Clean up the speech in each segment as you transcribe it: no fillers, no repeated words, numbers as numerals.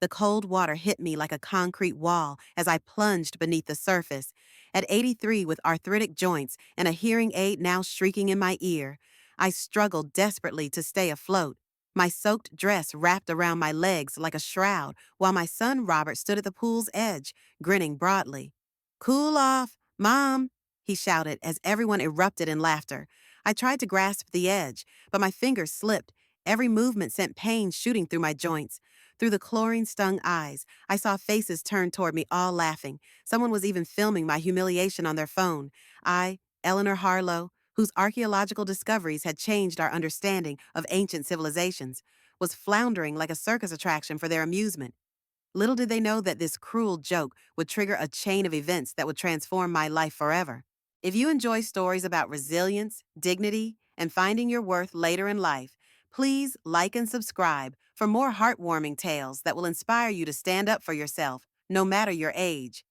The cold water hit me like a concrete wall as I plunged beneath the surface. At 83, with arthritic joints and a hearing aid now shrieking in my ear, I struggled desperately to stay afloat. My soaked dress wrapped around my legs like a shroud, while my son Robert stood at the pool's edge, grinning broadly. "Cool off, Mom," he shouted as everyone erupted in laughter. I tried to grasp the edge, but my fingers slipped. Every movement sent pain shooting through my joints. Through the chlorine-stung eyes, I saw faces turn toward me, all laughing. Someone was even filming my humiliation on their phone. I, Eleanor Harlow, whose archaeological discoveries had changed our understanding of ancient civilizations, was floundering like a circus attraction for their amusement. Little did they know that this cruel joke would trigger a chain of events that would transform my life forever. If you enjoy stories about resilience, dignity, and finding your worth later in life, please like and subscribe for more heartwarming tales that will inspire you to stand up for yourself, no matter your age.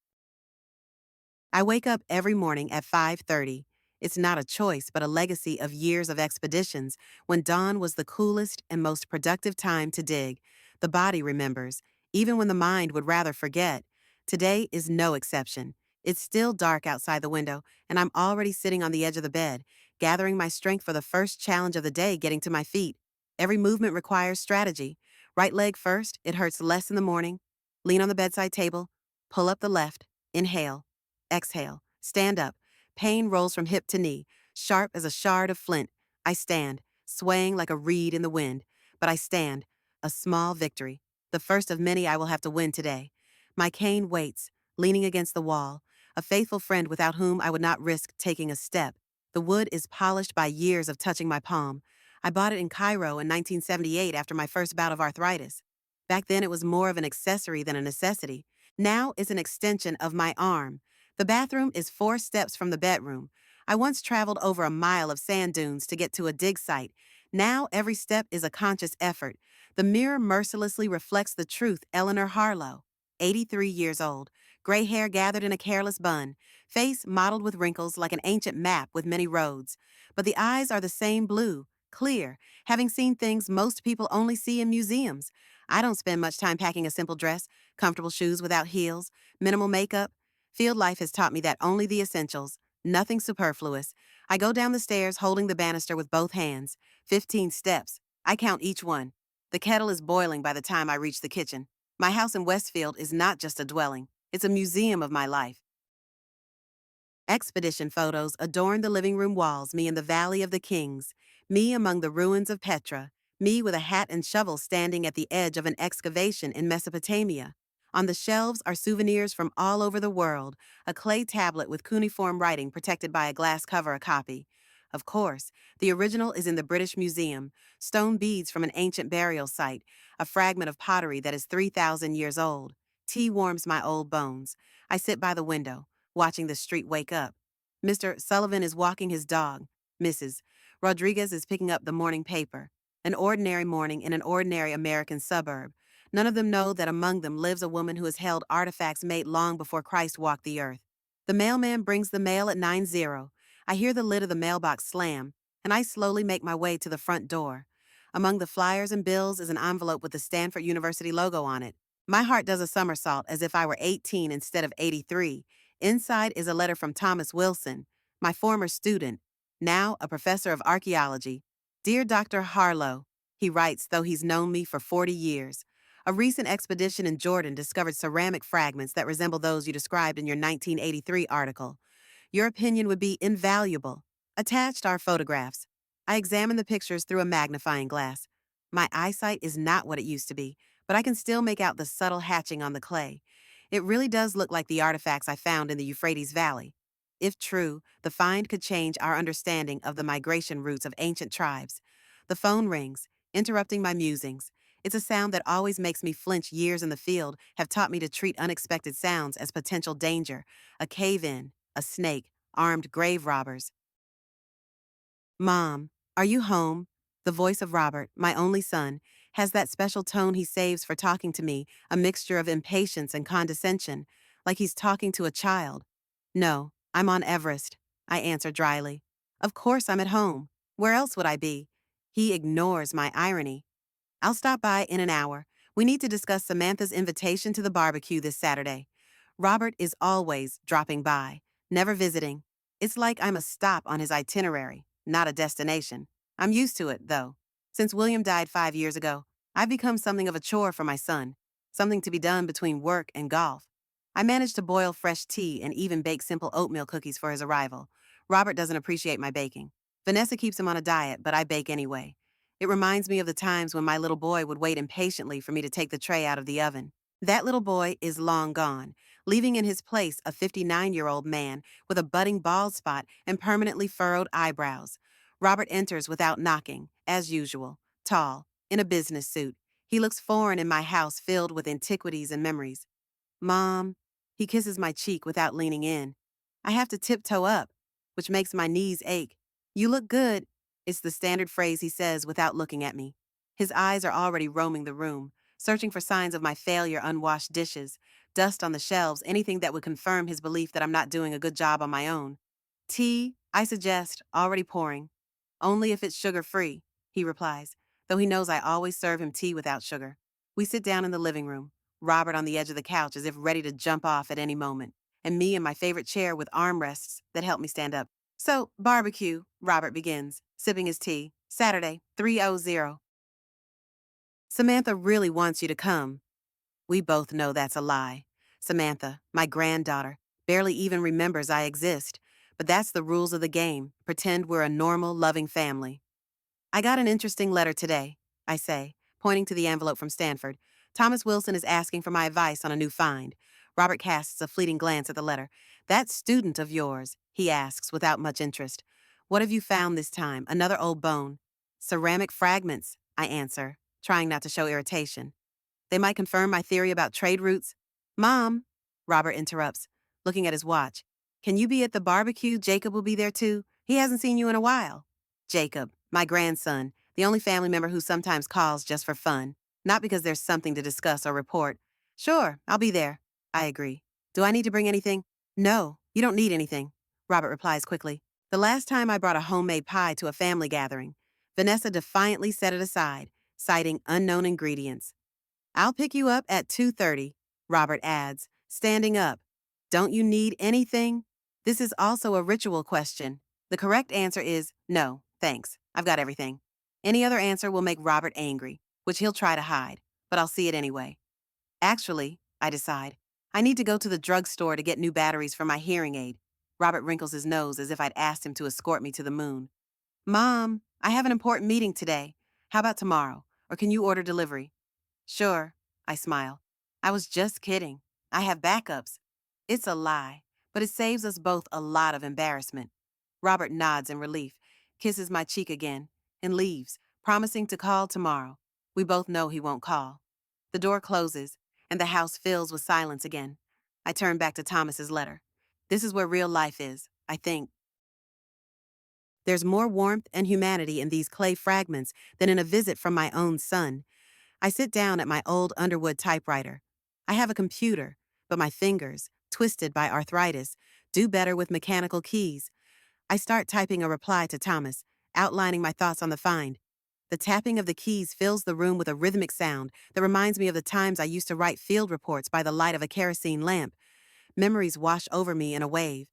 I wake up every morning at 5:30. It's not a choice, but a legacy of years of expeditions when dawn was the coolest and most productive time to dig. The body remembers, even when the mind would rather forget. Today is no exception. It's still dark outside the window, and I'm already sitting on the edge of the bed, gathering my strength for the first challenge of the day, getting to my feet. Every movement requires strategy. Right leg first, it hurts less in the morning. Lean on the bedside table, pull up the left, inhale. Exhale. Stand up. Pain rolls from hip to knee, sharp as a shard of flint. I stand, swaying like a reed in the wind. But I stand. A small victory. The first of many I will have to win today. My cane waits, leaning against the wall. A faithful friend without whom I would not risk taking a step. The wood is polished by years of touching my palm. I bought it in Cairo in 1978 after my first bout of arthritis. Back then it was more of an accessory than a necessity. Now it's an extension of my arm. The bathroom is 4 steps from the bedroom. I once traveled over a mile of sand dunes to get to a dig site. Now every step is a conscious effort. The mirror mercilessly reflects the truth. Eleanor Harlow, 83 years old, gray hair gathered in a careless bun, face mottled with wrinkles like an ancient map with many roads. But the eyes are the same blue, clear, having seen things most people only see in museums. I don't spend much time packing a simple dress, comfortable shoes without heels, minimal makeup. Field life has taught me that only the essentials, nothing superfluous. I go down the stairs holding the banister with both hands. 15 steps. I count each one. The kettle is boiling by the time I reach the kitchen. My house in Westfield is not just a dwelling, it's a museum of my life. Expedition photos adorn the living room walls, me in the Valley of the Kings, me among the ruins of Petra, me with a hat and shovel standing at the edge of an excavation in Mesopotamia. On the shelves are souvenirs from all over the world, a clay tablet with cuneiform writing protected by a glass cover, a copy. Of course, the original is in the British Museum, stone beads from an ancient burial site, a fragment of pottery that is 3,000 years old. Tea warms my old bones. I sit by the window, watching the street wake up. Mr. Sullivan is walking his dog. Mrs. Rodriguez is picking up the morning paper. An ordinary morning in an ordinary American suburb. None of them know that among them lives a woman who has held artifacts made long before Christ walked the earth. The mailman brings the mail at 9:00. I hear the lid of the mailbox slam, and I slowly make my way to the front door. Among the flyers and bills is an envelope with the Stanford University logo on it. My heart does a somersault as if I were 18 instead of 83. Inside is a letter from Thomas Wilson, my former student, now a professor of archaeology. "Dear Dr. Harlow," he writes, though he's known me for 40 years. "A recent expedition in Jordan discovered ceramic fragments that resemble those you described in your 1983 article. Your opinion would be invaluable. Attached are photographs. I examine the pictures through a magnifying glass. My eyesight is not what it used to be, but I can still make out the subtle hatching on the clay. It really does look like the artifacts I found in the Euphrates Valley. If true, the find could change our understanding of the migration routes of ancient tribes." The phone rings, interrupting my musings. It's a sound that always makes me flinch. Years in the field have taught me to treat unexpected sounds as potential danger. A cave-in, a snake, armed grave robbers. "Mom, are you home?" The voice of Robert, my only son, has that special tone he saves for talking to me, a mixture of impatience and condescension, like he's talking to a child. "No, I'm on Everest," I answer dryly. "Of course I'm at home. Where else would I be?" He ignores my irony. "I'll stop by in an hour. We need to discuss Samantha's invitation to the barbecue this Saturday. Robert is always dropping by, never visiting. It's like I'm a stop on his itinerary, not a destination. I'm used to it, though. Since William died 5 years ago, I've become something of a chore for my son, something to be done between work and golf. I managed to boil fresh tea and even bake simple oatmeal cookies for his arrival. Robert doesn't appreciate my baking. Vanessa keeps him on a diet, but I bake anyway. It reminds me of the times when my little boy would wait impatiently for me to take the tray out of the oven. That little boy is long gone, leaving in his place a 59-year-old man with a budding bald spot and permanently furrowed eyebrows. Robert enters without knocking, as usual, tall, in a business suit. He looks foreign in my house filled with antiquities and memories. Mom, he kisses my cheek without leaning in. I have to tiptoe up, which makes my knees ache. You look good, is the standard phrase he says without looking at me. His eyes are already roaming the room, searching for signs of my failure, unwashed dishes, dust on the shelves, anything that would confirm his belief that I'm not doing a good job on my own. Tea, I suggest, already pouring. Only if it's sugar-free, he replies, though he knows I always serve him tea without sugar. We sit down in the living room, Robert on the edge of the couch as if ready to jump off at any moment, and me in my favorite chair with armrests that help me stand up. So, barbecue, Robert begins, sipping his tea. Saturday, 3:00. Samantha really wants you to come. We both know that's a lie. Samantha, my granddaughter, barely even remembers I exist. But that's the rules of the game. Pretend we're a normal, loving family. I got an interesting letter today, I say, pointing to the envelope from Stanford. Thomas Wilson is asking for my advice on a new find. Robert casts a fleeting glance at the letter. That student of yours, he asks without much interest. What have you found this time? Another old bone. Ceramic fragments, I answer, trying not to show irritation. They might confirm my theory about trade routes. Mom, Robert interrupts, looking at his watch. Can you be at the barbecue? Jacob will be there too. He hasn't seen you in a while. Jacob, my grandson, the only family member who sometimes calls just for fun, not because there's something to discuss or report. Sure, I'll be there. I agree. Do I need to bring anything? No, you don't need anything, Robert replies quickly. The last time I brought a homemade pie to a family gathering, Vanessa defiantly set it aside, citing unknown ingredients. I'll pick you up at 2:30, Robert adds, standing up. Don't you need anything? This is also a ritual question. The correct answer is no, thanks. I've got everything. Any other answer will make Robert angry, which he'll try to hide, but I'll see it anyway. Actually, I decide, I need to go to the drugstore to get new batteries for my hearing aid. Robert wrinkles his nose as if I'd asked him to escort me to the moon. Mom, I have an important meeting today. How about tomorrow? Or can you order delivery? Sure, I smile. I was just kidding. I have backups. It's a lie, but it saves us both a lot of embarrassment. Robert nods in relief, kisses my cheek again, and leaves, promising to call tomorrow. We both know he won't call. The door closes, and the house fills with silence again. I turn back to Thomas's letter. This is where real life is, I think. There's more warmth and humanity in these clay fragments than in a visit from my own son. I sit down at my old Underwood typewriter. I have a computer, but my fingers, twisted by arthritis, do better with mechanical keys. I start typing a reply to Thomas, outlining my thoughts on the find. The tapping of the keys fills the room with a rhythmic sound that reminds me of the times I used to write field reports by the light of a kerosene lamp. Memories wash over me in a wave.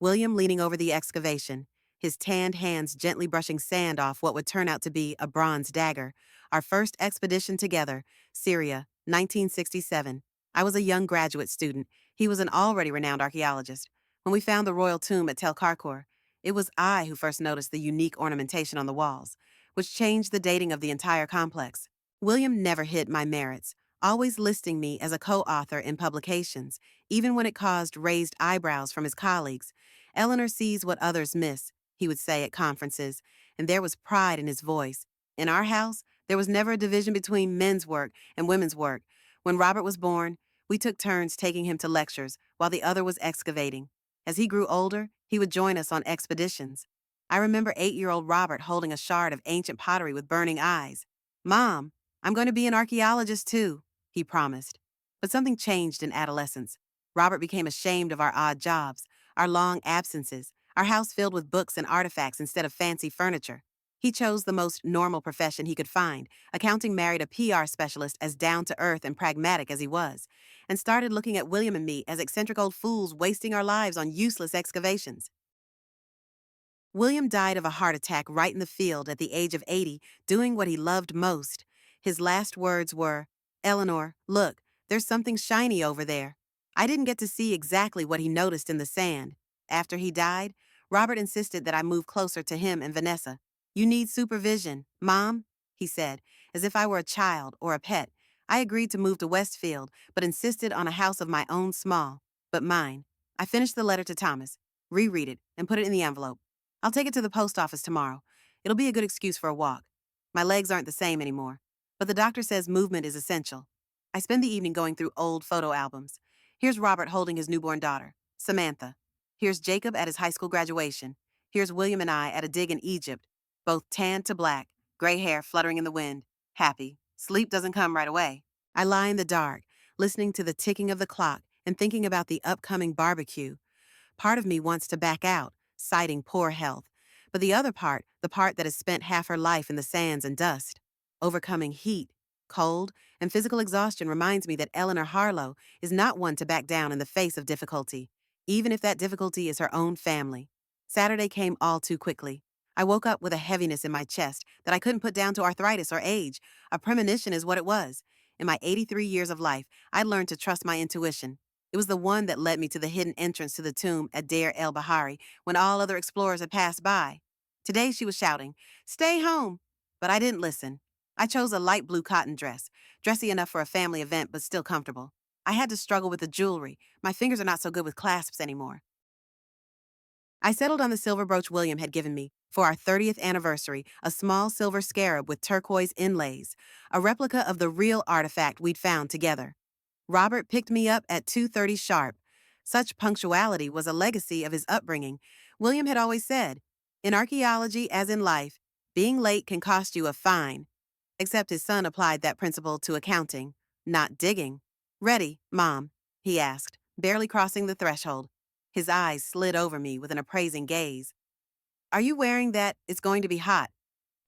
William leaning over the excavation, his tanned hands gently brushing sand off what would turn out to be a bronze dagger. Our first expedition together, Syria, 1967. I was a young graduate student. He was an already renowned archaeologist. When we found the royal tomb at Tel Karkor, it was I who first noticed the unique ornamentation on the walls, which changed the dating of the entire complex. William never hid my merits, always listing me as a co-author in publications, even when it caused raised eyebrows from his colleagues. Eleanor sees what others miss, he would say at conferences, and there was pride in his voice. In our house, there was never a division between men's work and women's work. When Robert was born, we took turns taking him to lectures while the other was excavating. As he grew older, he would join us on expeditions. I remember 8-year-old Robert holding a shard of ancient pottery with burning eyes. Mom, I'm going to be an archaeologist too, he promised. But something changed in adolescence. Robert became ashamed of our odd jobs, our long absences, our house filled with books and artifacts instead of fancy furniture. He chose the most normal profession he could find, accounting married a PR specialist as down to earth and pragmatic as he was, and started looking at William and me as eccentric old fools wasting our lives on useless excavations. William died of a heart attack right in the field at the age of 80, doing what he loved most. His last words were, "Eleanor, look, there's something shiny over there." I didn't get to see exactly what he noticed in the sand. After he died, Robert insisted that I move closer to him and Vanessa. "You need supervision, Mom," he said, as if I were a child or a pet. I agreed to move to Westfield, but insisted on a house of my own small, but mine. I finished the letter to Thomas, reread it, and put it in the envelope. I'll take it to the post office tomorrow. It'll be a good excuse for a walk. My legs aren't the same anymore, but the doctor says movement is essential. I spend the evening going through old photo albums. Here's Robert holding his newborn daughter, Samantha. Here's Jacob at his high school graduation. Here's William and I at a dig in Egypt, both tanned to black, gray hair fluttering in the wind, happy. Sleep doesn't come right away. I lie in the dark, listening to the ticking of the clock and thinking about the upcoming barbecue. Part of me wants to back out, citing poor health. But the other part, the part that has spent half her life in the sands and dust, overcoming heat, cold, and physical exhaustion reminds me that Eleanor Harlow is not one to back down in the face of difficulty, even if that difficulty is her own family. Saturday came all too quickly. I woke up with a heaviness in my chest that I couldn't put down to arthritis or age. A premonition is what it was. In my 83 years of life, I learned to trust my intuition. It was the one that led me to the hidden entrance to the tomb at Deir el Bahari when all other explorers had passed by. Today she was shouting, "Stay home!" But I didn't listen. I chose a light blue cotton dress, dressy enough for a family event but still comfortable. I had to struggle with the jewelry. My fingers are not so good with clasps anymore. I settled on the silver brooch William had given me for our 30th anniversary, a small silver scarab with turquoise inlays, a replica of the real artifact we'd found together. Robert picked me up at 2:30 sharp. Such punctuality was a legacy of his upbringing. William had always said, "In archaeology, as in life, being late can cost you a fine." Except his son applied that principle to accounting, not digging. "Ready, Mom?" he asked, barely crossing the threshold. His eyes slid over me with an appraising gaze. "Are you wearing that? It's going to be hot."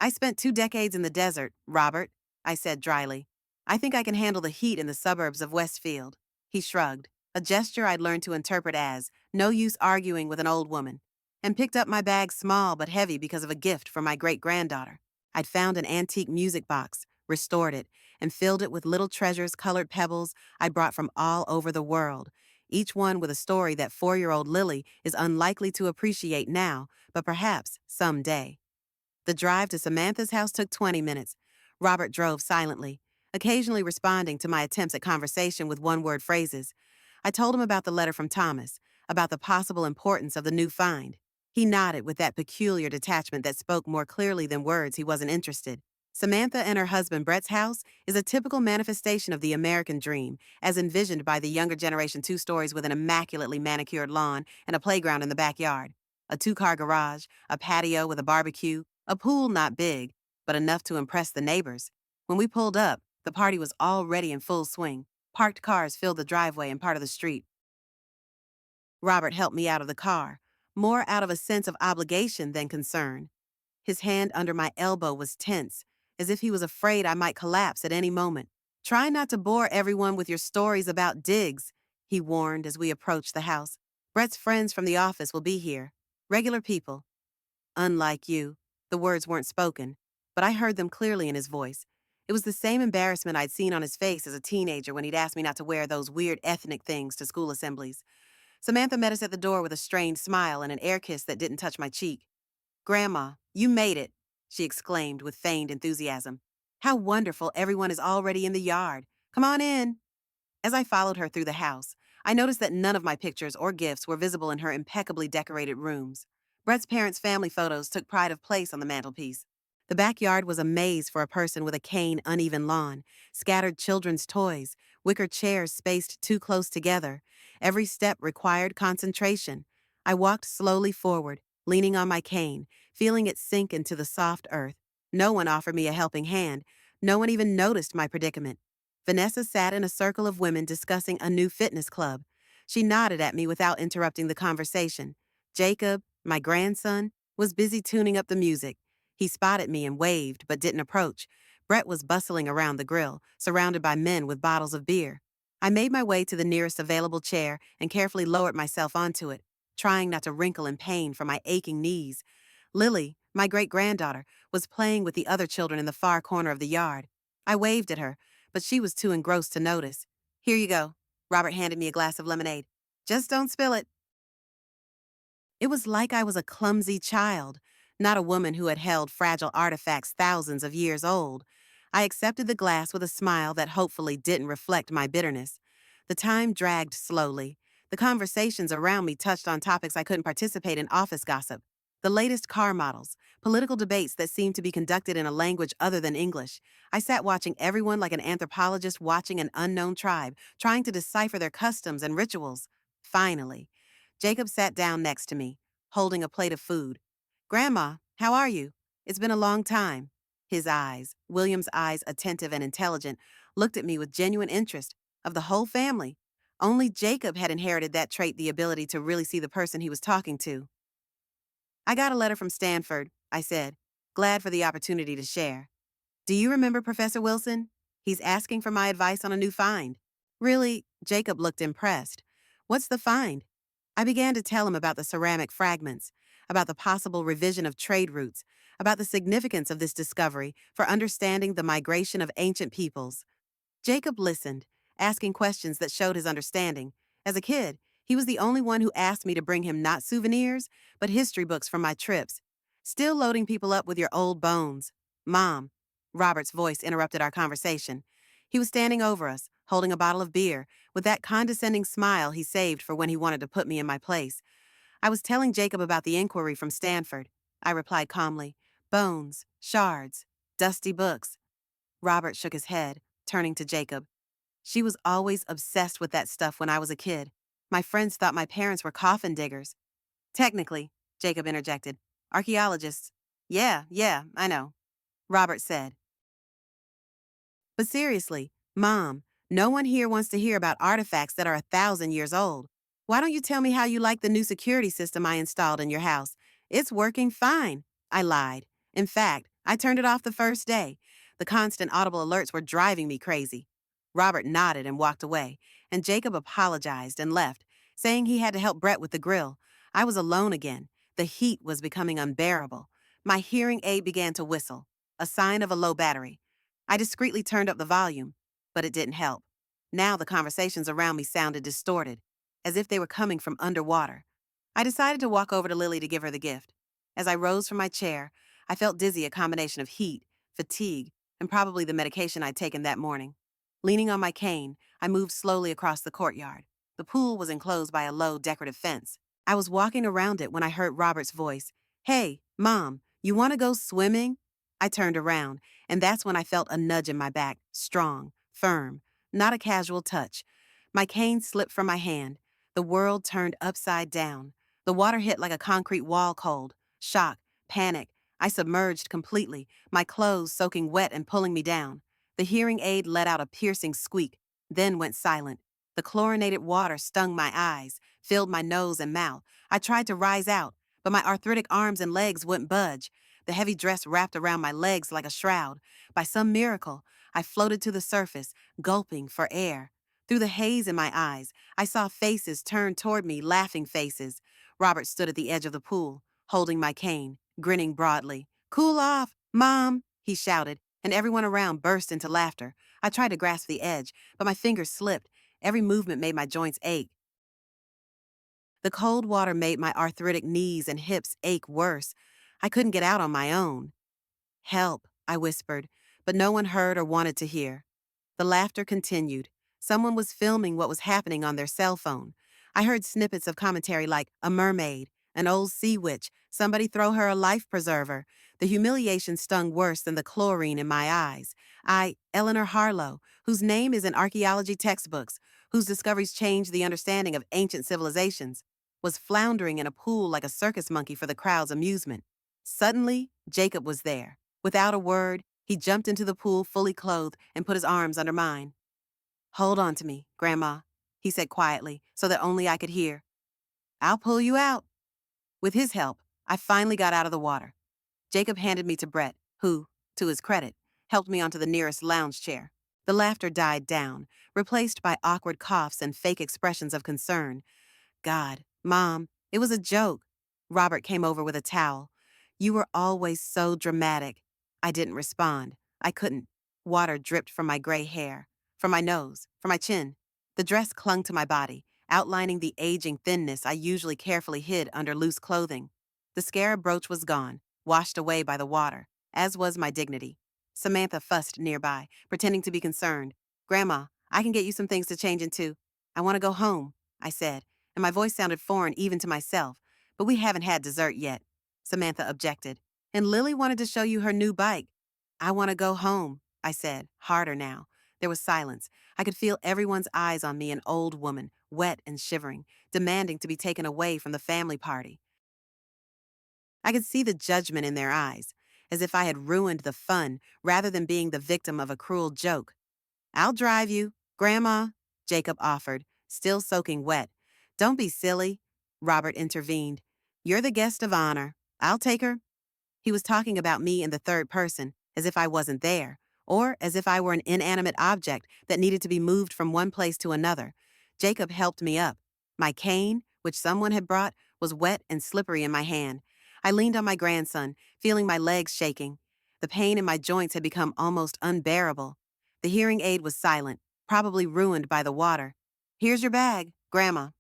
"I spent 2 decades in the desert, Robert," I said dryly. "I think I can handle the heat in the suburbs of Westfield." He shrugged, a gesture I'd learned to interpret as, "No use arguing with an old woman," and picked up my bag small but heavy because of a gift from my great-granddaughter. I'd found an antique music box, restored it, and filled it with little treasures, colored pebbles I'd brought from all over the world, each one with a story that 4-year-old Lily is unlikely to appreciate now, but perhaps someday. The drive to Samantha's house took 20 minutes. Robert drove silently, occasionally responding to my attempts at conversation with one-word phrases. I told him about the letter from Thomas, about the possible importance of the new find. He nodded with that peculiar detachment that spoke more clearly than words he wasn't interested. Samantha and her husband Brett's house is a typical manifestation of the American dream, as envisioned by the younger generation, 2 stories with an immaculately manicured lawn and a playground in the backyard. A 2-car garage, a patio with a barbecue, a pool not big, but enough to impress the neighbors. When we pulled up, the party was already in full swing. Parked cars filled the driveway and part of the street. Robert helped me out of the car, more out of a sense of obligation than concern. His hand under my elbow was tense, as if he was afraid I might collapse at any moment. "Try not to bore everyone with your stories about digs," he warned as we approached the house. "Brett's friends from the office will be here. Regular people. Unlike you." The words weren't spoken, but I heard them clearly in his voice. It was the same embarrassment I'd seen on his face as a teenager when he'd asked me not to wear those weird ethnic things to school assemblies. Samantha met us at the door with a strained smile and an air kiss that didn't touch my cheek. "Grandma, you made it," she exclaimed with feigned enthusiasm. "How wonderful everyone is already in the yard. Come on in." As I followed her through the house, I noticed that none of my pictures or gifts were visible in her impeccably decorated rooms. Brett's parents' family photos took pride of place on the mantelpiece. The backyard was a maze for a person with a cane uneven lawn, scattered children's toys, wicker chairs spaced too close together. Every step required concentration. I walked slowly forward, leaning on my cane, feeling it sink into the soft earth. No one offered me a helping hand. No one even noticed my predicament. Vanessa sat in a circle of women discussing a new fitness club. She nodded at me without interrupting the conversation. Jacob, my grandson, was busy tuning up the music. He spotted me and waved, but didn't approach. Brett was bustling around the grill, surrounded by men with bottles of beer. I made my way to the nearest available chair and carefully lowered myself onto it, trying not to wrinkle in pain from my aching knees. Lily, my great-granddaughter, was playing with the other children in the far corner of the yard. I waved at her, but she was too engrossed to notice. "Here you go." Robert handed me a glass of lemonade. "Just don't spill it." It was like I was a clumsy child, not a woman who had held fragile artifacts thousands of years old. I accepted the glass with a smile that hopefully didn't reflect my bitterness. The time dragged slowly. The conversations around me touched on topics I couldn't participate in: office gossip, the latest car models, political debates that seemed to be conducted in a language other than English. I sat watching everyone like an anthropologist watching an unknown tribe, trying to decipher their customs and rituals. Finally, Jacob sat down next to me, holding a plate of food. "Grandma, how are you? It's been a long time." His eyes, William's eyes, attentive and intelligent, looked at me with genuine interest. Of the whole family, only Jacob had inherited that trait, the ability to really see the person he was talking to. "I got a letter from Stanford," I said, glad for the opportunity to share. "Do you remember Professor Wilson? He's asking for my advice on a new find." "Really?" Jacob looked impressed. "What's the find?" I began to tell him about the ceramic fragments, about the possible revision of trade routes, about the significance of this discovery for understanding the migration of ancient peoples. Jacob listened, asking questions that showed his understanding. As a kid, he was the only one who asked me to bring him not souvenirs, but history books from my trips. "Still loading people up with your old bones." "Mom," Robert's voice interrupted our conversation. He was standing over us, holding a bottle of beer, with that condescending smile he saved for when he wanted to put me in my place. "I was telling Jacob about the inquiry from Stanford," I replied calmly. "Bones, shards, dusty books." Robert shook his head, turning to Jacob. "She was always obsessed with that stuff when I was a kid. My friends thought my parents were coffin diggers." "Technically," Jacob interjected. "Archaeologists." Yeah, I know," Robert said. "But seriously, Mom, no one here wants to hear about artifacts that are 1,000 years old. Why don't you tell me how you like the new security system I installed in your house?" "It's working fine," I lied. "In fact, I turned it off the first day. The constant audible alerts were driving me crazy." Robert nodded and walked away, and Jacob apologized and left, saying he had to help Brett with the grill. I was alone again. The heat was becoming unbearable. My hearing aid began to whistle, a sign of a low battery. I discreetly turned up the volume, but it didn't help. Now the conversations around me sounded distorted, as if they were coming from underwater. I decided to walk over to Lily to give her the gift. As I rose from my chair, I felt dizzy, a combination of heat, fatigue, and probably the medication I'd taken that morning. Leaning on my cane, I moved slowly across the courtyard. The pool was enclosed by a low, decorative fence. I was walking around it when I heard Robert's voice. "Hey, Mom, you want to go swimming?" I turned around, and that's when I felt a nudge in my back, strong, firm, not a casual touch. My cane slipped from my hand. The world turned upside down. The water hit like a concrete wall cold. Shock, panic. I submerged completely, my clothes soaking wet and pulling me down. The hearing aid let out a piercing squeak, then went silent. The chlorinated water stung my eyes, filled my nose and mouth. I tried to rise out, but my arthritic arms and legs wouldn't budge. The heavy dress wrapped around my legs like a shroud. By some miracle, I floated to the surface, gulping for air. Through the haze in my eyes, I saw faces turned toward me, laughing faces. Robert stood at the edge of the pool, holding my cane, grinning broadly. "Cool off, Mom," he shouted, and everyone around burst into laughter. I tried to grasp the edge, but my fingers slipped. Every movement made my joints ache. The cold water made my arthritic knees and hips ache worse. I couldn't get out on my own. "Help," I whispered, but no one heard or wanted to hear. The laughter continued. Someone was filming what was happening on their cell phone. I heard snippets of commentary like, "A mermaid, an old sea witch, somebody throw her a life preserver." The humiliation stung worse than the chlorine in my eyes. Eleanor Harlow, whose name is in archaeology textbooks, whose discoveries changed the understanding of ancient civilizations, was floundering in a pool like a circus monkey for the crowd's amusement. Suddenly, Jacob was there. Without a word, he jumped into the pool fully clothed and put his arms under mine. "Hold on to me, Grandma," he said quietly, so that only I could hear. "I'll pull you out." With his help, I finally got out of the water. Jacob handed me to Brett, who, to his credit, helped me onto the nearest lounge chair. The laughter died down, replaced by awkward coughs and fake expressions of concern. God, Mom, it was a joke. Robert came over with a towel. You were always so dramatic. I didn't respond. I couldn't. Water dripped from my gray hair, from my nose, from my chin. The dress clung to my body, outlining the aging thinness I usually carefully hid under loose clothing. The scarab brooch was gone, washed away by the water, as was my dignity. Samantha fussed nearby, pretending to be concerned. Grandma, I can get you some things to change into. I want to go home, I said, and my voice sounded foreign even to myself. But we haven't had dessert yet, Samantha objected. And Lily wanted to show you her new bike. I want to go home, I said, harder now. There was silence. I could feel everyone's eyes on me, an old woman, wet and shivering, demanding to be taken away from the family party. I could see the judgment in their eyes, as if I had ruined the fun rather than being the victim of a cruel joke. I'll drive you, Grandma, Jacob offered, still soaking wet. Don't be silly, Robert intervened. You're the guest of honor. I'll take her. He was talking about me in the third person, as if I wasn't there, or as if I were an inanimate object that needed to be moved from one place to another. Jacob helped me up. My cane, which someone had brought, was wet and slippery in my hand. I leaned on my grandson, feeling my legs shaking. The pain in my joints had become almost unbearable. The hearing aid was silent, probably ruined by the water. Here's your bag, Grandma.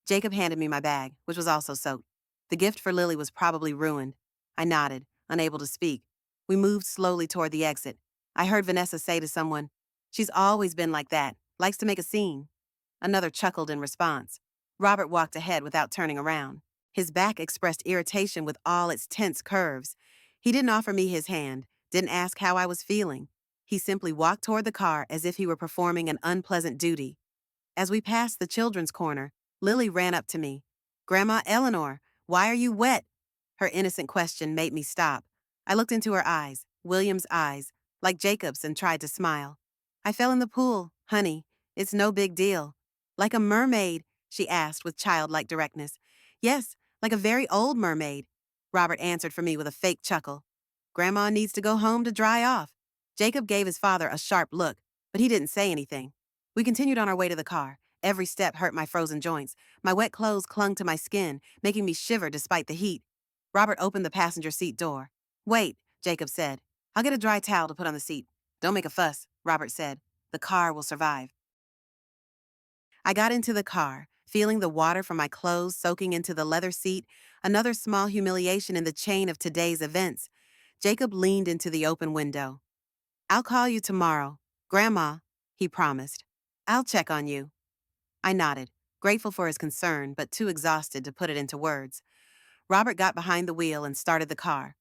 Jacob handed me my bag, which was also soaked. The gift for Lily was probably ruined. I nodded, unable to speak. We moved slowly toward the exit. I heard Vanessa say to someone, "She's always been like that, likes to make a scene." Another chuckled in response. Robert walked ahead without turning around. His back expressed irritation with all its tense curves. He didn't offer me his hand, didn't ask how I was feeling. He simply walked toward the car as if he were performing an unpleasant duty. As we passed the children's corner, Lily ran up to me. Grandma Eleanor, why are you wet? Her innocent question made me stop. I looked into her eyes, William's eyes, like Jacob's, and tried to smile. I fell in the pool, honey. It's no big deal. Like a mermaid, she asked with childlike directness. Yes, like a very old mermaid, Robert answered for me with a fake chuckle. Grandma needs to go home to dry off. Jacob gave his father a sharp look, but he didn't say anything. We continued on our way to the car. Every step hurt my frozen joints. My wet clothes clung to my skin, making me shiver despite the heat. Robert opened the passenger seat door. Wait, Jacob said. I'll get a dry towel to put on the seat. Don't make a fuss, Robert said. The car will survive. I got into the car, feeling the water from my clothes soaking into the leather seat, another small humiliation in the chain of today's events. Jacob leaned into the open window. I'll call you tomorrow. Grandma, he promised. I'll check on you. I nodded, grateful for his concern, but too exhausted to put it into words. Robert got behind the wheel and started the car.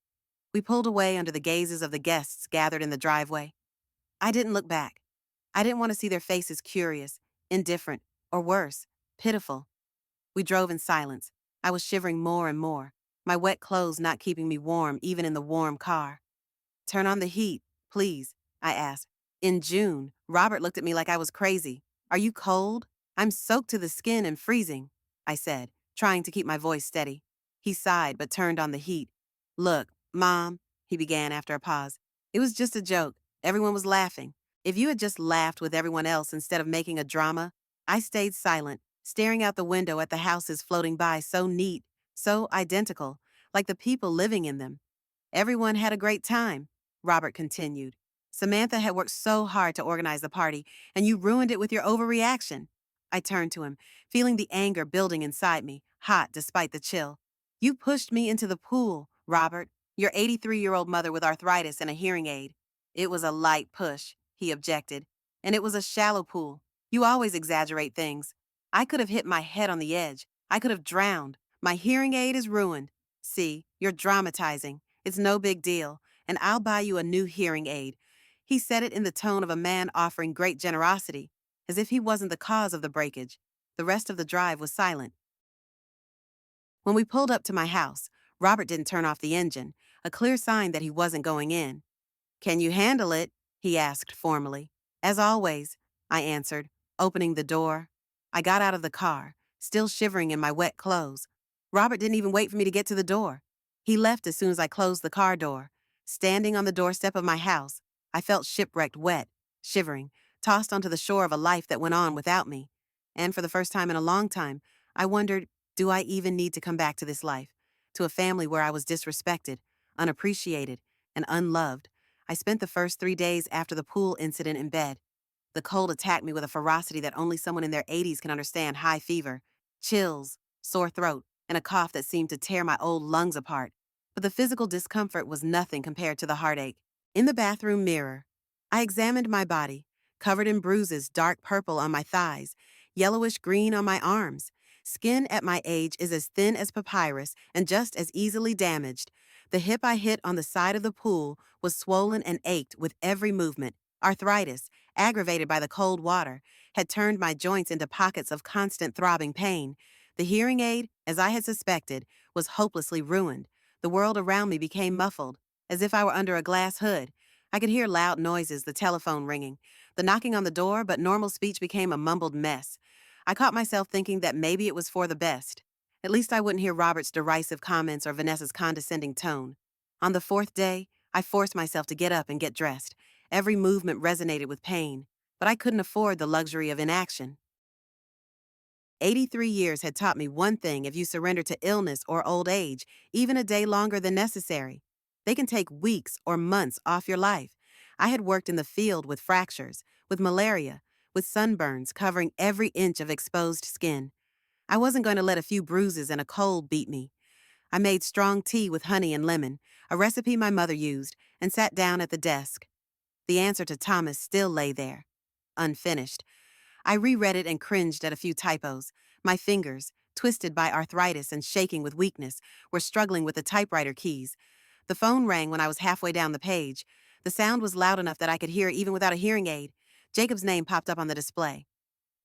We pulled away under the gazes of the guests gathered in the driveway. I didn't look back. I didn't want to see their faces curious, indifferent, or worse, pitiful. We drove in silence. I was shivering more and more, my wet clothes not keeping me warm even in the warm car. Turn on the heat, please, I asked. In June, Robert looked at me like I was crazy. Are you cold? I'm soaked to the skin and freezing, I said, trying to keep my voice steady. He sighed but turned on the heat. Look, Mom, he began after a pause. It was just a joke. Everyone was laughing. If you had just laughed with everyone else instead of making a drama. I stayed silent, staring out the window at the houses floating by so neat, so identical, like the people living in them. Everyone had a great time, Robert continued. Samantha had worked so hard to organize the party, and you ruined it with your overreaction. I turned to him, feeling the anger building inside me, hot despite the chill. You pushed me into the pool, Robert, your 83-year-old mother with arthritis and a hearing aid. It was a light push, he objected, and it was a shallow pool. You always exaggerate things. I could have hit my head on the edge. I could have drowned. My hearing aid is ruined. See, you're dramatizing. It's no big deal, and I'll buy you a new hearing aid. He said it in the tone of a man offering great generosity, as if he wasn't the cause of the breakage. The rest of the drive was silent. When we pulled up to my house, Robert didn't turn off the engine, a clear sign that he wasn't going in. Can you handle it? He asked formally. As always, I answered, opening the door. I got out of the car, still shivering in my wet clothes. Robert didn't even wait for me to get to the door. He left as soon as I closed the car door. Standing on the doorstep of my house, I felt shipwrecked wet, shivering, tossed onto the shore of a life that went on without me. And for the first time in a long time, I wondered, do I even need to come back to this life? To a family where I was disrespected, unappreciated, and unloved. I spent the first 3 days after the pool incident in bed. The cold attacked me with a ferocity that only someone in their 80s can understand: high fever, chills, sore throat, and a cough that seemed to tear my old lungs apart. But the physical discomfort was nothing compared to the heartache. In the bathroom mirror, I examined my body, covered in bruises dark purple on my thighs, yellowish green on my arms. Skin at my age is as thin as papyrus and just as easily damaged. The hip I hit on the side of the pool was swollen and ached with every movement. Arthritis, aggravated by the cold water, had turned my joints into pockets of constant throbbing pain. The hearing aid, as I had suspected, was hopelessly ruined. The world around me became muffled, as if I were under a glass hood. I could hear loud noises, the telephone ringing, the knocking on the door, but normal speech became a mumbled mess. I caught myself thinking that maybe it was for the best. At least I wouldn't hear Robert's derisive comments or Vanessa's condescending tone. On the fourth day, I forced myself to get up and get dressed. Every movement resonated with pain, but I couldn't afford the luxury of inaction. 83 years had taught me one thing: if you surrender to illness or old age, even a day longer than necessary, they can take weeks or months off your life. I had worked in the field with fractures, with malaria, with sunburns covering every inch of exposed skin. I wasn't going to let a few bruises and a cold beat me. I made strong tea with honey and lemon, a recipe my mother used, and sat down at the desk. The answer to Thomas still lay there, unfinished. I reread it and cringed at a few typos. My fingers, twisted by arthritis and shaking with weakness, were struggling with the typewriter keys. The phone rang when I was halfway down the page. The sound was loud enough that I could hear even without a hearing aid. Jacob's name popped up on the display.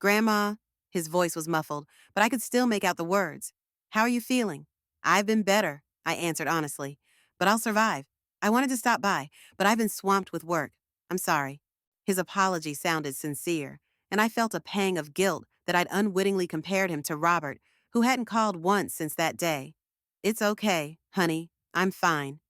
Grandma, his voice was muffled, but I could still make out the words. How are you feeling? I've been better, I answered honestly, but I'll survive. I wanted to stop by, but I've been swamped with work. I'm sorry. His apology sounded sincere, and I felt a pang of guilt that I'd unwittingly compared him to Robert, who hadn't called once since that day. It's okay, honey. I'm fine.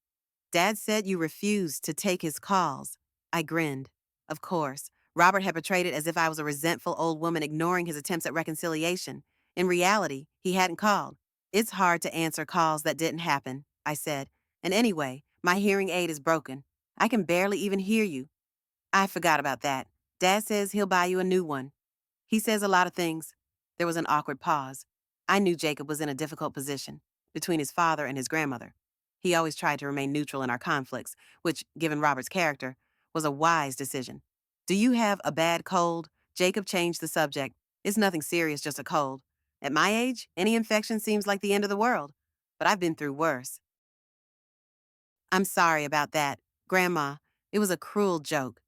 Dad said you refused to take his calls. I grinned. Of course, Robert had portrayed it as if I was a resentful old woman ignoring his attempts at reconciliation. In reality, he hadn't called. It's hard to answer calls that didn't happen, I said. And anyway, my hearing aid is broken. I can barely even hear you. I forgot about that. Dad says he'll buy you a new one. He says a lot of things. There was an awkward pause. I knew Jacob was in a difficult position, between his father and his grandmother. He always tried to remain neutral in our conflicts, which, given Robert's character, was a wise decision. Do you have a bad cold? Jacob changed the subject. It's nothing serious, just a cold. At my age, any infection seems like the end of the world. But I've been through worse. I'm sorry about that, Grandma. It was a cruel joke.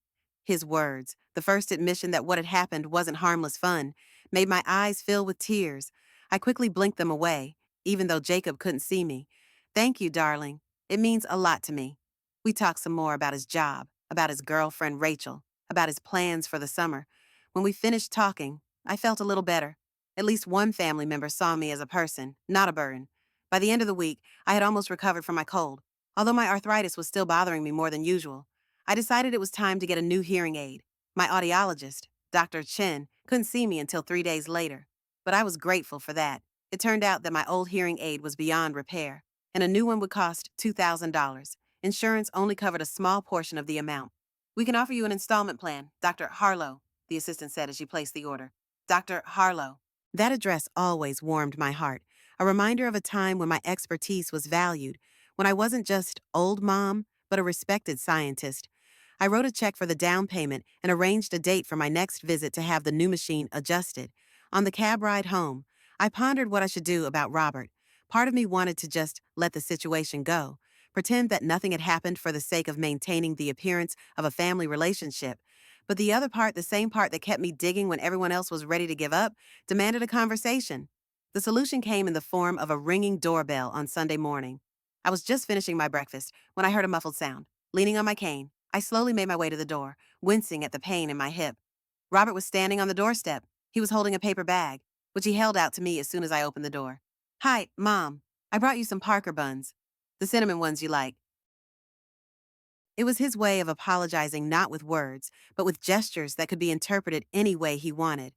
His words, the first admission that what had happened wasn't harmless fun, made my eyes fill with tears. I quickly blinked them away, even though Jacob couldn't see me. Thank you, darling. It means a lot to me. We talked some more about his job, about his girlfriend Rachel, about his plans for the summer. When we finished talking, I felt a little better. At least one family member saw me as a person, not a burden. By the end of the week, I had almost recovered from my cold, although my arthritis was still bothering me more than usual. I decided it was time to get a new hearing aid. My audiologist, Dr. Chen, couldn't see me until 3 days later, but I was grateful for that. It turned out that my old hearing aid was beyond repair, and a new one would cost $2,000. Insurance only covered a small portion of the amount. We can offer you an installment plan, Dr. Harlow, the assistant said as she placed the order. Dr. Harlow. That address always warmed my heart, a reminder of a time when my expertise was valued, when I wasn't just old mom, but a respected scientist. I wrote a check for the down payment and arranged a date for my next visit to have the new machine adjusted. On the cab ride home, I pondered what I should do about Robert. Part of me wanted to just let the situation go, pretend that nothing had happened for the sake of maintaining the appearance of a family relationship. But the other part, the same part that kept me digging when everyone else was ready to give up, demanded a conversation. The solution came in the form of a ringing doorbell on Sunday morning. I was just finishing my breakfast when I heard a muffled sound. Leaning on my cane, I slowly made my way to the door, wincing at the pain in my hip. Robert was standing on the doorstep. He was holding a paper bag, which he held out to me as soon as I opened the door. Hi, Mom. I brought you some Parker buns. The cinnamon ones you like. It was his way of apologizing not with words, but with gestures that could be interpreted any way he wanted.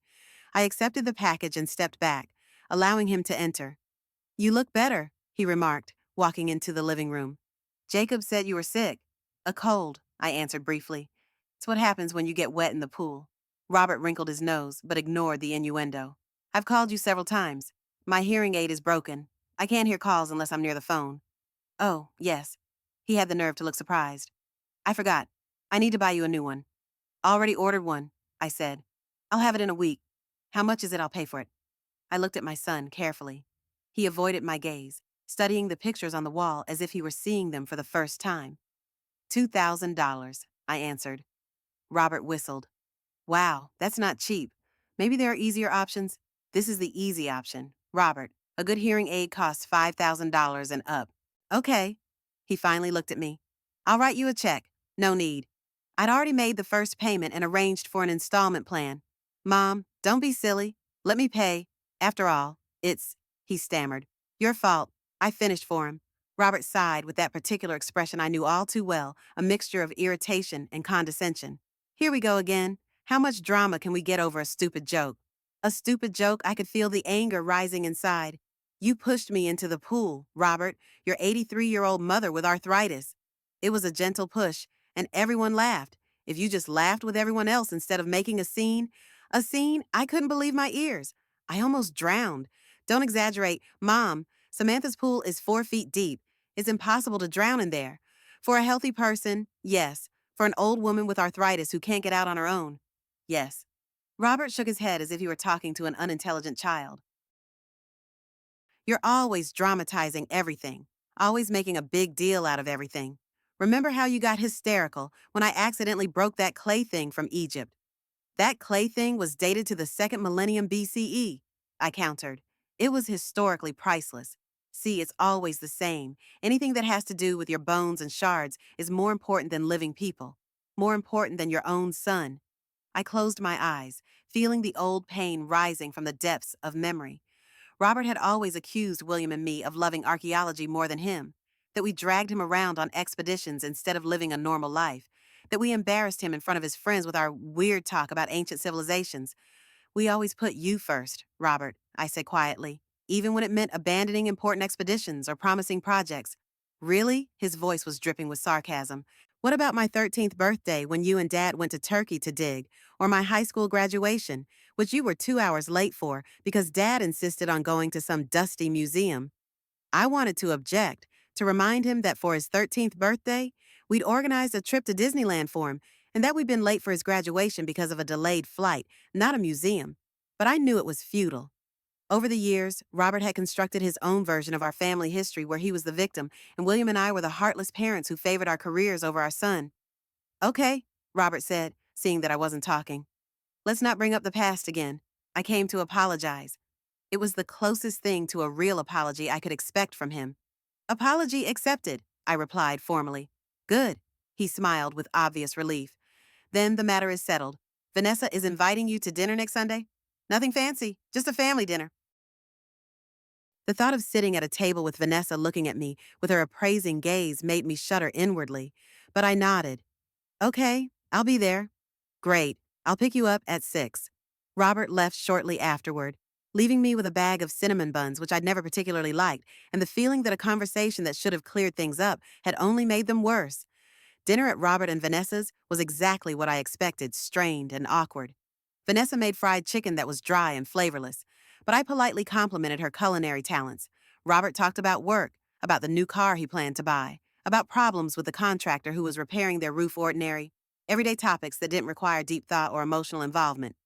I accepted the package and stepped back, allowing him to enter. You look better, he remarked, walking into the living room. Jacob said you were sick. A cold, I answered briefly. It's what happens when you get wet in the pool. Robert wrinkled his nose, but ignored the innuendo. I've called you several times. My hearing aid is broken. I can't hear calls unless I'm near the phone. Oh, yes. He had the nerve to look surprised. I forgot. I need to buy you a new one. Already ordered one, I said. I'll have it in a week. How much is it? I'll pay for it. I looked at my son carefully. He avoided my gaze, studying the pictures on the wall as if he were seeing them for the first time. $2,000, I answered. Robert whistled. Wow, that's not cheap. Maybe there are easier options. This is the easy option. Robert, a good hearing aid costs $5,000 and up. Okay. He finally looked at me. I'll write you a check. No need. I'd already made the first payment and arranged for an installment plan. Mom, don't be silly. Let me pay. After all, he stammered. Your fault. I finished for him. Robert sighed with that particular expression I knew all too well, a mixture of irritation and condescension. Here we go again. How much drama can we get over a stupid joke? A stupid joke, I could feel the anger rising inside. You pushed me into the pool, Robert, your 83-year-old mother with arthritis. It was a gentle push, and everyone laughed. If you just laughed with everyone else instead of making a scene, I couldn't believe my ears. I almost drowned. Don't exaggerate. Mom, Samantha's pool is 4 feet deep. It's impossible to drown in there. For a healthy person, yes. For an old woman with arthritis who can't get out on her own, yes. Robert shook his head as if he were talking to an unintelligent child. You're always dramatizing everything, always making a big deal out of everything. Remember how you got hysterical when I accidentally broke that clay thing from Egypt? That clay thing was dated to the 2nd millennium BCE, I countered. It was historically priceless. See, it's always the same. Anything that has to do with your bones and shards is more important than living people, more important than your own son. I closed my eyes, feeling the old pain rising from the depths of memory. Robert had always accused William and me of loving archaeology more than him, that we dragged him around on expeditions instead of living a normal life, that we embarrassed him in front of his friends with our weird talk about ancient civilizations. We always put you first, Robert, I said quietly, even when it meant abandoning important expeditions or promising projects. Really? His voice was dripping with sarcasm. What about my 13th birthday when you and Dad went to Turkey to dig, or my high school graduation, which you were 2 hours late for because Dad insisted on going to some dusty museum? I wanted to object, to remind him that for his 13th birthday, we'd organized a trip to Disneyland for him, and that we'd been late for his graduation because of a delayed flight, not a museum. But I knew it was futile. Over the years, Robert had constructed his own version of our family history where he was the victim, and William and I were the heartless parents who favored our careers over our son. Okay, Robert said, seeing that I wasn't talking. Let's not bring up the past again. I came to apologize. It was the closest thing to a real apology I could expect from him. Apology accepted, I replied formally. Good, he smiled with obvious relief. Then the matter is settled. Vanessa is inviting you to dinner next Sunday? Nothing fancy, just a family dinner. The thought of sitting at a table with Vanessa looking at me with her appraising gaze made me shudder inwardly, but I nodded. Okay, I'll be there. Great, I'll pick you up at 6. Robert left shortly afterward, leaving me with a bag of cinnamon buns, which I'd never particularly liked, and the feeling that a conversation that should have cleared things up had only made them worse. Dinner at Robert and Vanessa's was exactly what I expected, strained and awkward. Vanessa made fried chicken that was dry and flavorless, but I politely complimented her culinary talents. Robert talked about work, about the new car he planned to buy, about problems with the contractor who was repairing their roof ordinary, everyday topics that didn't require deep thought or emotional involvement.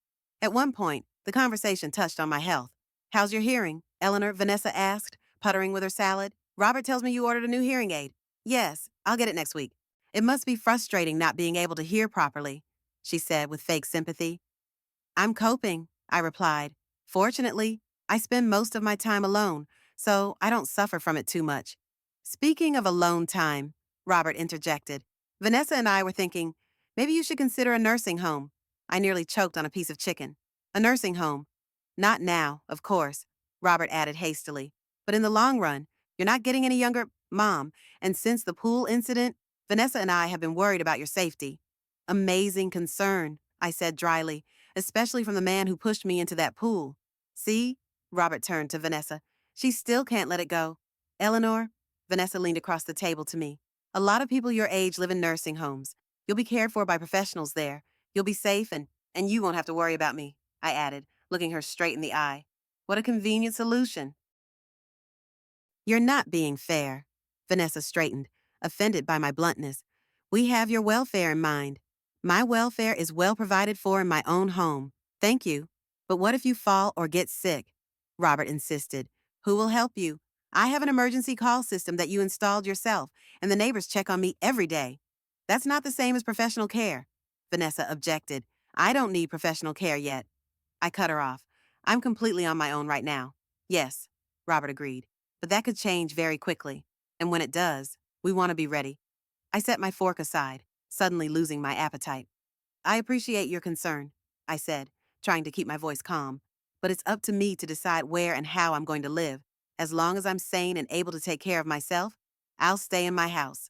At one point, the conversation touched on my health. How's your hearing? Eleanor, Vanessa asked, puttering with her salad. Robert tells me you ordered a new hearing aid. Yes, I'll get it next week. It must be frustrating not being able to hear properly, she said with fake sympathy. I'm coping, I replied. Fortunately, I spend most of my time alone, so I don't suffer from it too much. Speaking of alone time, Robert interjected, Vanessa and I were thinking, maybe you should consider a nursing home. I nearly choked on a piece of chicken. A nursing home. Not now, of course, Robert added hastily. But in the long run, you're not getting any younger. Mom, and since the pool incident, Vanessa and I have been worried about your safety. Amazing concern, I said dryly, especially from the man who pushed me into that pool. See? Robert turned to Vanessa. She still can't let it go. Eleanor, Vanessa leaned across the table to me. A lot of people your age live in nursing homes. You'll be cared for by professionals there. You'll be safe and you won't have to worry about me, I added, looking her straight in the eye. What a convenient solution. You're not being fair. Vanessa straightened, offended by my bluntness. We have your welfare in mind. My welfare is well provided for in my own home. Thank you. But what if you fall or get sick? Robert insisted. Who will help you? I have an emergency call system that you installed yourself, and the neighbors check on me every day. That's not the same as professional care. Vanessa objected. I don't need professional care yet. I cut her off. I'm completely on my own right now. Yes, Robert agreed. But that could change very quickly. And when it does, we want to be ready. I set my fork aside, suddenly losing my appetite. I appreciate your concern, I said, trying to keep my voice calm. But it's up to me to decide where and how I'm going to live. As long as I'm sane and able to take care of myself, I'll stay in my house.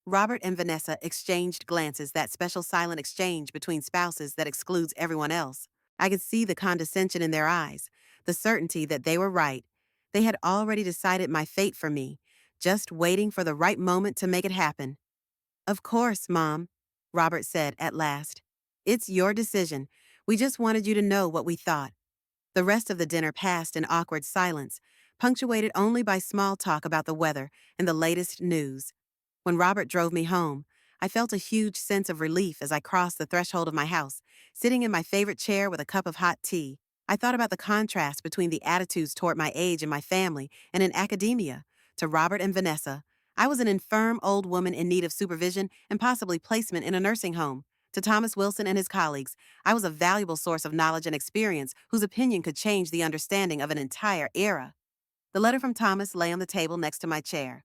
Robert and Vanessa exchanged glances, that special silent exchange between spouses that excludes everyone else. I could see the condescension in their eyes, the certainty that they were right. They had already decided my fate for me, just waiting for the right moment to make it happen. Of course, Mom, Robert said at last. It's your decision. We just wanted you to know what we thought. The rest of the dinner passed in awkward silence, punctuated only by small talk about the weather and the latest news. When Robert drove me home, I felt a huge sense of relief as I crossed the threshold of my house, sitting in my favorite chair with a cup of hot tea. I thought about the contrast between the attitudes toward my age and my family and in academia. To Robert and Vanessa, I was an infirm old woman in need of supervision and possibly placement in a nursing home. To Thomas Wilson and his colleagues, I was a valuable source of knowledge and experience whose opinion could change the understanding of an entire era. The letter from Thomas lay on the table next to my chair.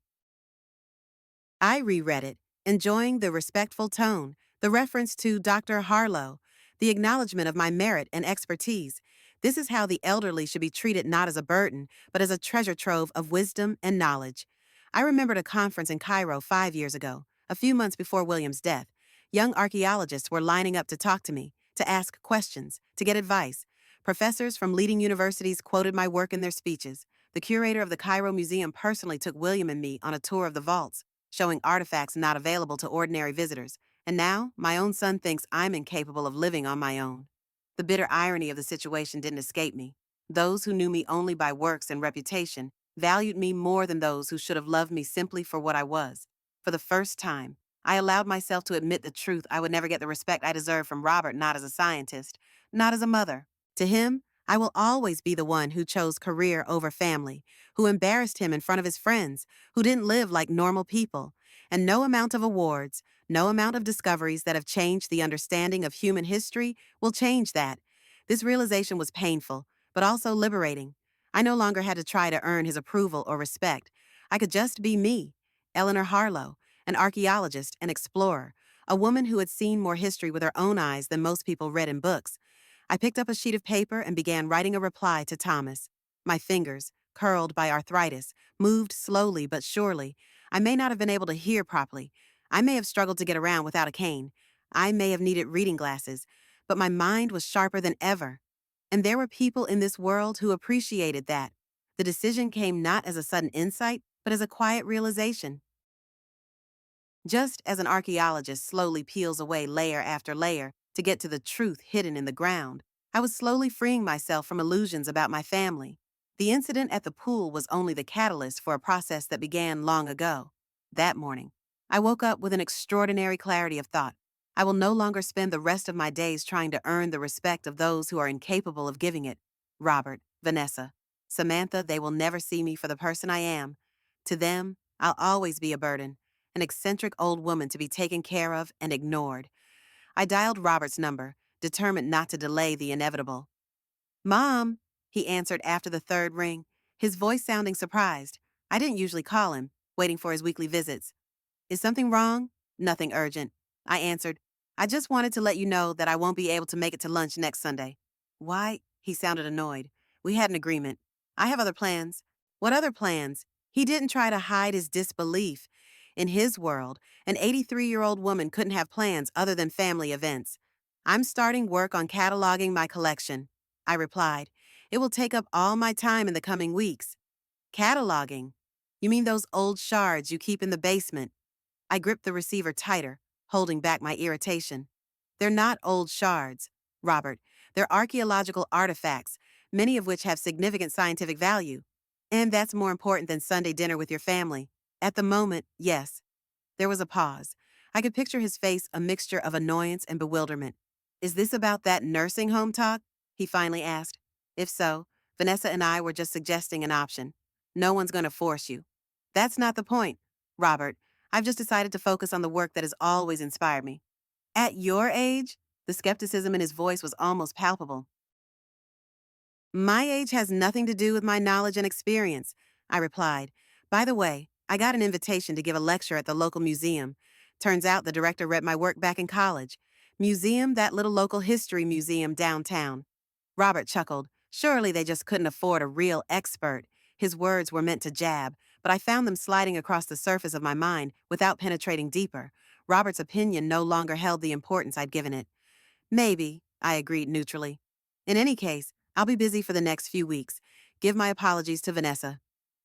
I reread it, enjoying the respectful tone, the reference to Dr. Harlow, the acknowledgement of my merit and expertise. This is how the elderly should be treated, not as a burden, but as a treasure trove of wisdom and knowledge. I remembered a conference in Cairo 5 years ago, a few months before William's death. Young archaeologists were lining up to talk to me, to ask questions, to get advice. Professors from leading universities quoted my work in their speeches. The curator of the Cairo Museum personally took William and me on a tour of the vaults, showing artifacts not available to ordinary visitors. And now, my own son thinks I'm incapable of living on my own. The bitter irony of the situation didn't escape me. Those who knew me only by works and reputation valued me more than those who should have loved me simply for what I was. For the first time, I allowed myself to admit the truth. I would never get the respect I deserve from Robert, not as a scientist, not as a mother. To him, I will always be the one who chose career over family, who embarrassed him in front of his friends, who didn't live like normal people. And no amount of awards, no amount of discoveries that have changed the understanding of human history will change that. This realization was painful, but also liberating. I no longer had to try to earn his approval or respect. I could just be me, Eleanor Harlow, an archaeologist and explorer, a woman who had seen more history with her own eyes than most people read in books. I picked up a sheet of paper and began writing a reply to Thomas. My fingers, curled by arthritis, moved slowly but surely. I may not have been able to hear properly. I may have struggled to get around without a cane. I may have needed reading glasses, but my mind was sharper than ever. And there were people in this world who appreciated that. The decision came not as a sudden insight, but as a quiet realization. Just as an archaeologist slowly peels away layer after layer to get to the truth hidden in the ground, I was slowly freeing myself from illusions about my family. The incident at the pool was only the catalyst for a process that began long ago. That morning, I woke up with an extraordinary clarity of thought. I will no longer spend the rest of my days trying to earn the respect of those who are incapable of giving it. Robert, Vanessa, Samantha, they will never see me for the person I am. To them, I'll always be a burden, an eccentric old woman to be taken care of and ignored. I dialed Robert's number, determined not to delay the inevitable. Mom, he answered after the third ring, his voice sounding surprised. I didn't usually call him, waiting for his weekly visits. Is something wrong? Nothing urgent. I answered, I just wanted to let you know that I won't be able to make it to lunch next Sunday. Why? He sounded annoyed. We had an agreement. I have other plans. What other plans? He didn't try to hide his disbelief. In his world, an 83-year-old woman couldn't have plans other than family events. I'm starting work on cataloging my collection, I replied. It will take up all my time in the coming weeks. Cataloging? You mean those old shards you keep in the basement? I gripped the receiver tighter, holding back my irritation. They're not old shards, Robert. They're archaeological artifacts, many of which have significant scientific value. And that's more important than Sunday dinner with your family. At the moment, yes. There was a pause. I could picture his face, a mixture of annoyance and bewilderment. Is this about that nursing home talk? He finally asked. If so, Vanessa and I were just suggesting an option. No one's going to force you. That's not the point, Robert. I've just decided to focus on the work that has always inspired me. At your age? The skepticism in his voice was almost palpable. My age has nothing to do with my knowledge and experience, I replied. By the way, I got an invitation to give a lecture at the local museum. Turns out the director read my work back in college. Museum, that little local history museum downtown. Robert chuckled. Surely they just couldn't afford a real expert. His words were meant to jab, but I found them sliding across the surface of my mind without penetrating deeper. Robert's opinion no longer held the importance I'd given it. Maybe, I agreed neutrally. In any case, I'll be busy for the next few weeks. Give my apologies to Vanessa.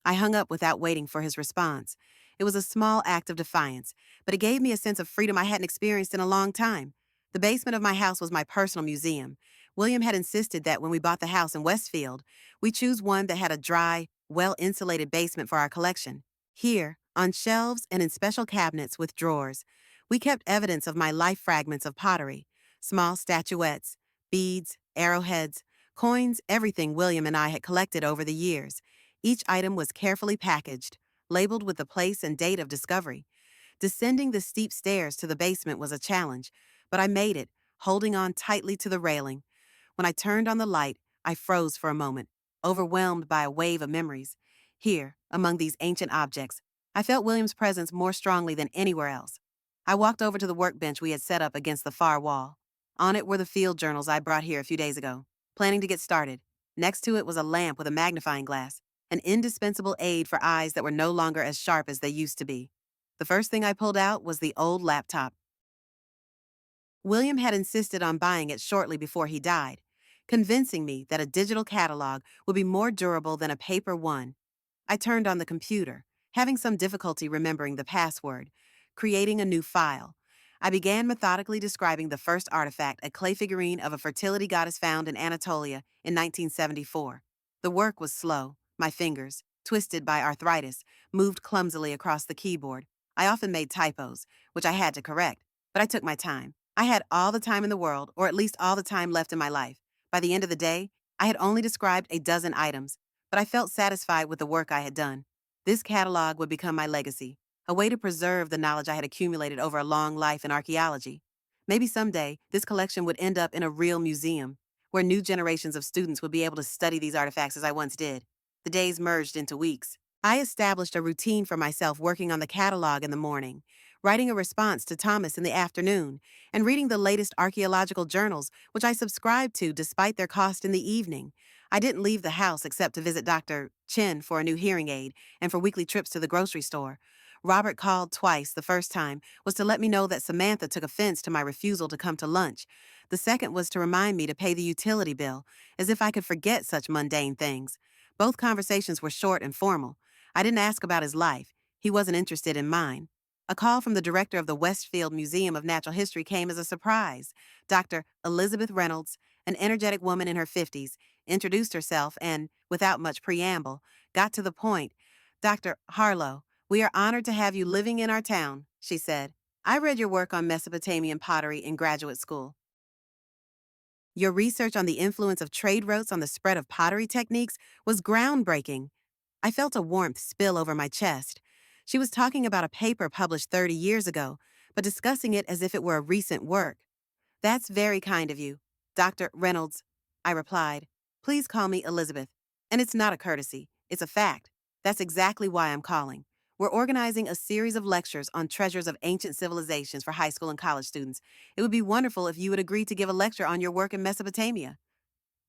I hung up without waiting for his response. It was a small act of defiance, but it gave me a sense of freedom I hadn't experienced in a long time. The basement of my house was my personal museum. William had insisted that when we bought the house in Westfield, we choose one that had a dry, well-insulated basement for our collection. Here, on shelves and in special cabinets with drawers, we kept evidence of my life fragments of pottery, small statuettes, beads, arrowheads, coins, everything William and I had collected over the years. Each item was carefully packaged, labeled with the place and date of discovery. Descending the steep stairs to the basement was a challenge, but I made it, holding on tightly to the railing. When I turned on the light, I froze for a moment, overwhelmed by a wave of memories. Here, among these ancient objects, I felt William's presence more strongly than anywhere else. I walked over to the workbench we had set up against the far wall. On it were the field journals I brought here a few days ago, planning to get started. Next to it was a lamp with a magnifying glass, an indispensable aid for eyes that were no longer as sharp as they used to be. The first thing I pulled out was the old laptop. William had insisted on buying it shortly before he died, convincing me that a digital catalog would be more durable than a paper one. I turned on the computer, having some difficulty remembering the password, creating a new file. I began methodically describing the first artifact, a clay figurine of a fertility goddess found in Anatolia in 1974. The work was slow. My fingers, twisted by arthritis, moved clumsily across the keyboard. I often made typos, which I had to correct, but I took my time. I had all the time in the world, or at least all the time left in my life. By the end of the day, I had only described a dozen items, but I felt satisfied with the work I had done. This catalog would become my legacy, a way to preserve the knowledge I had accumulated over a long life in archaeology. Maybe someday, this collection would end up in a real museum, where new generations of students would be able to study these artifacts as I once did. The days merged into weeks. I established a routine for myself working on the catalog in the morning, writing a response to Thomas in the afternoon, and reading the latest archaeological journals, which I subscribed to despite their cost in the evening. I didn't leave the house except to visit Dr. Chen for a new hearing aid and for weekly trips to the grocery store. Robert called twice. The first time was to let me know that Samantha took offense to my refusal to come to lunch. The second was to remind me to pay the utility bill, as if I could forget such mundane things. Both conversations were short and formal. I didn't ask about his life. He wasn't interested in mine. A call from the director of the Westfield Museum of Natural History came as a surprise. Dr. Elizabeth Reynolds, an energetic woman in her 50s, introduced herself and, without much preamble, got to the point. Dr. Harlow, we are honored to have you living in our town, she said. I read your work on Mesopotamian pottery in graduate school. Your research on the influence of trade routes on the spread of pottery techniques was groundbreaking. I felt a warmth spill over my chest. She was talking about a paper published 30 years ago, but discussing it as if it were a recent work. That's very kind of you, Dr. Reynolds, I replied. Please call me Elizabeth. And it's not a courtesy, it's a fact. That's exactly why I'm calling. We're organizing a series of lectures on treasures of ancient civilizations for high school and college students. It would be wonderful if you would agree to give a lecture on your work in Mesopotamia.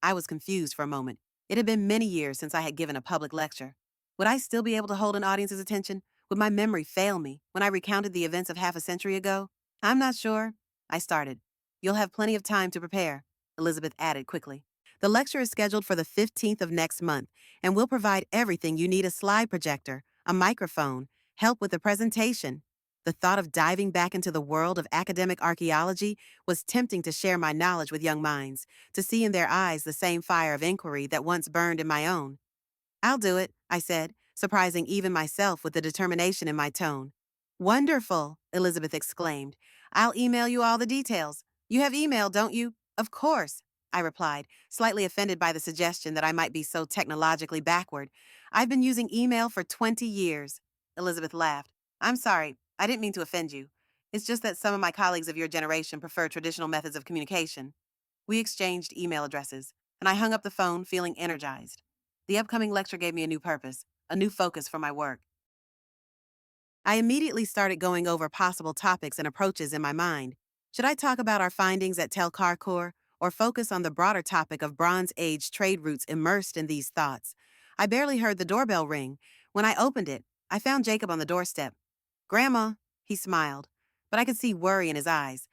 I was confused for a moment. It had been many years since I had given a public lecture. Would I still be able to hold an audience's attention? Would my memory fail me when I recounted the events of half a century ago? I'm not sure. I started. You'll have plenty of time to prepare, Elizabeth added quickly. The lecture is scheduled for the 15th of next month, and we'll provide everything you need: a slide projector, a microphone, help with the presentation. The thought of diving back into the world of academic archaeology was tempting to share my knowledge with young minds, to see in their eyes the same fire of inquiry that once burned in my own. I'll do it, I said, surprising even myself with the determination in my tone. Wonderful, Elizabeth exclaimed. I'll email you all the details. You have email, don't you? Of course, I replied, slightly offended by the suggestion that I might be so technologically backward. I've been using email for 20 years. Elizabeth laughed. I'm sorry, I didn't mean to offend you. It's just that some of my colleagues of your generation prefer traditional methods of communication. We exchanged email addresses, and I hung up the phone feeling energized. The upcoming lecture gave me a new purpose, a new focus for my work. I immediately started going over possible topics and approaches in my mind. Should I talk about our findings at Tel Karkur, or focus on the broader topic of Bronze Age trade routes immersed in these thoughts? I barely heard the doorbell ring. When I opened it, I found Jacob on the doorstep. Grandma, he smiled, but I could see worry in his eyes.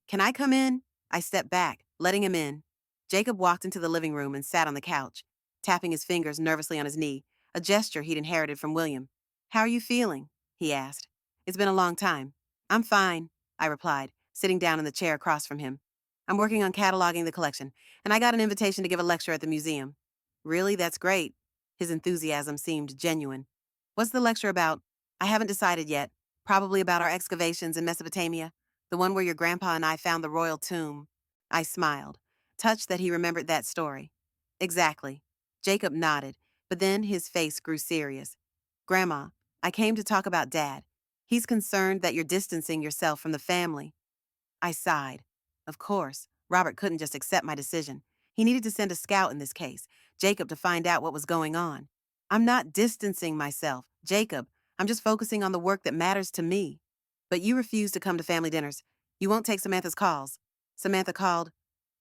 Can I come in? I stepped back, letting him in. Jacob walked into the living room and sat on the couch, tapping his fingers nervously on his knee, a gesture he'd inherited from William. How are you feeling? He asked. It's been a long time. I'm fine, I replied, sitting down in the chair across from him. I'm working on cataloging the collection, and I got an invitation to give a lecture at the museum. Really? That's great. His enthusiasm seemed genuine. What's the lecture about? I haven't decided yet. Probably about our excavations in Mesopotamia, the one where your grandpa and I found the royal tomb. I smiled, touched that he remembered that story. Exactly. Jacob nodded, but then his face grew serious. Grandma, I came to talk about Dad. He's concerned that you're distancing yourself from the family. I sighed. Of course, Robert couldn't just accept my decision. He needed to send a scout in this case, Jacob, to find out what was going on. I'm not distancing myself, Jacob. I'm just focusing on the work that matters to me. But you refuse to come to family dinners. You won't take Samantha's calls. Samantha called.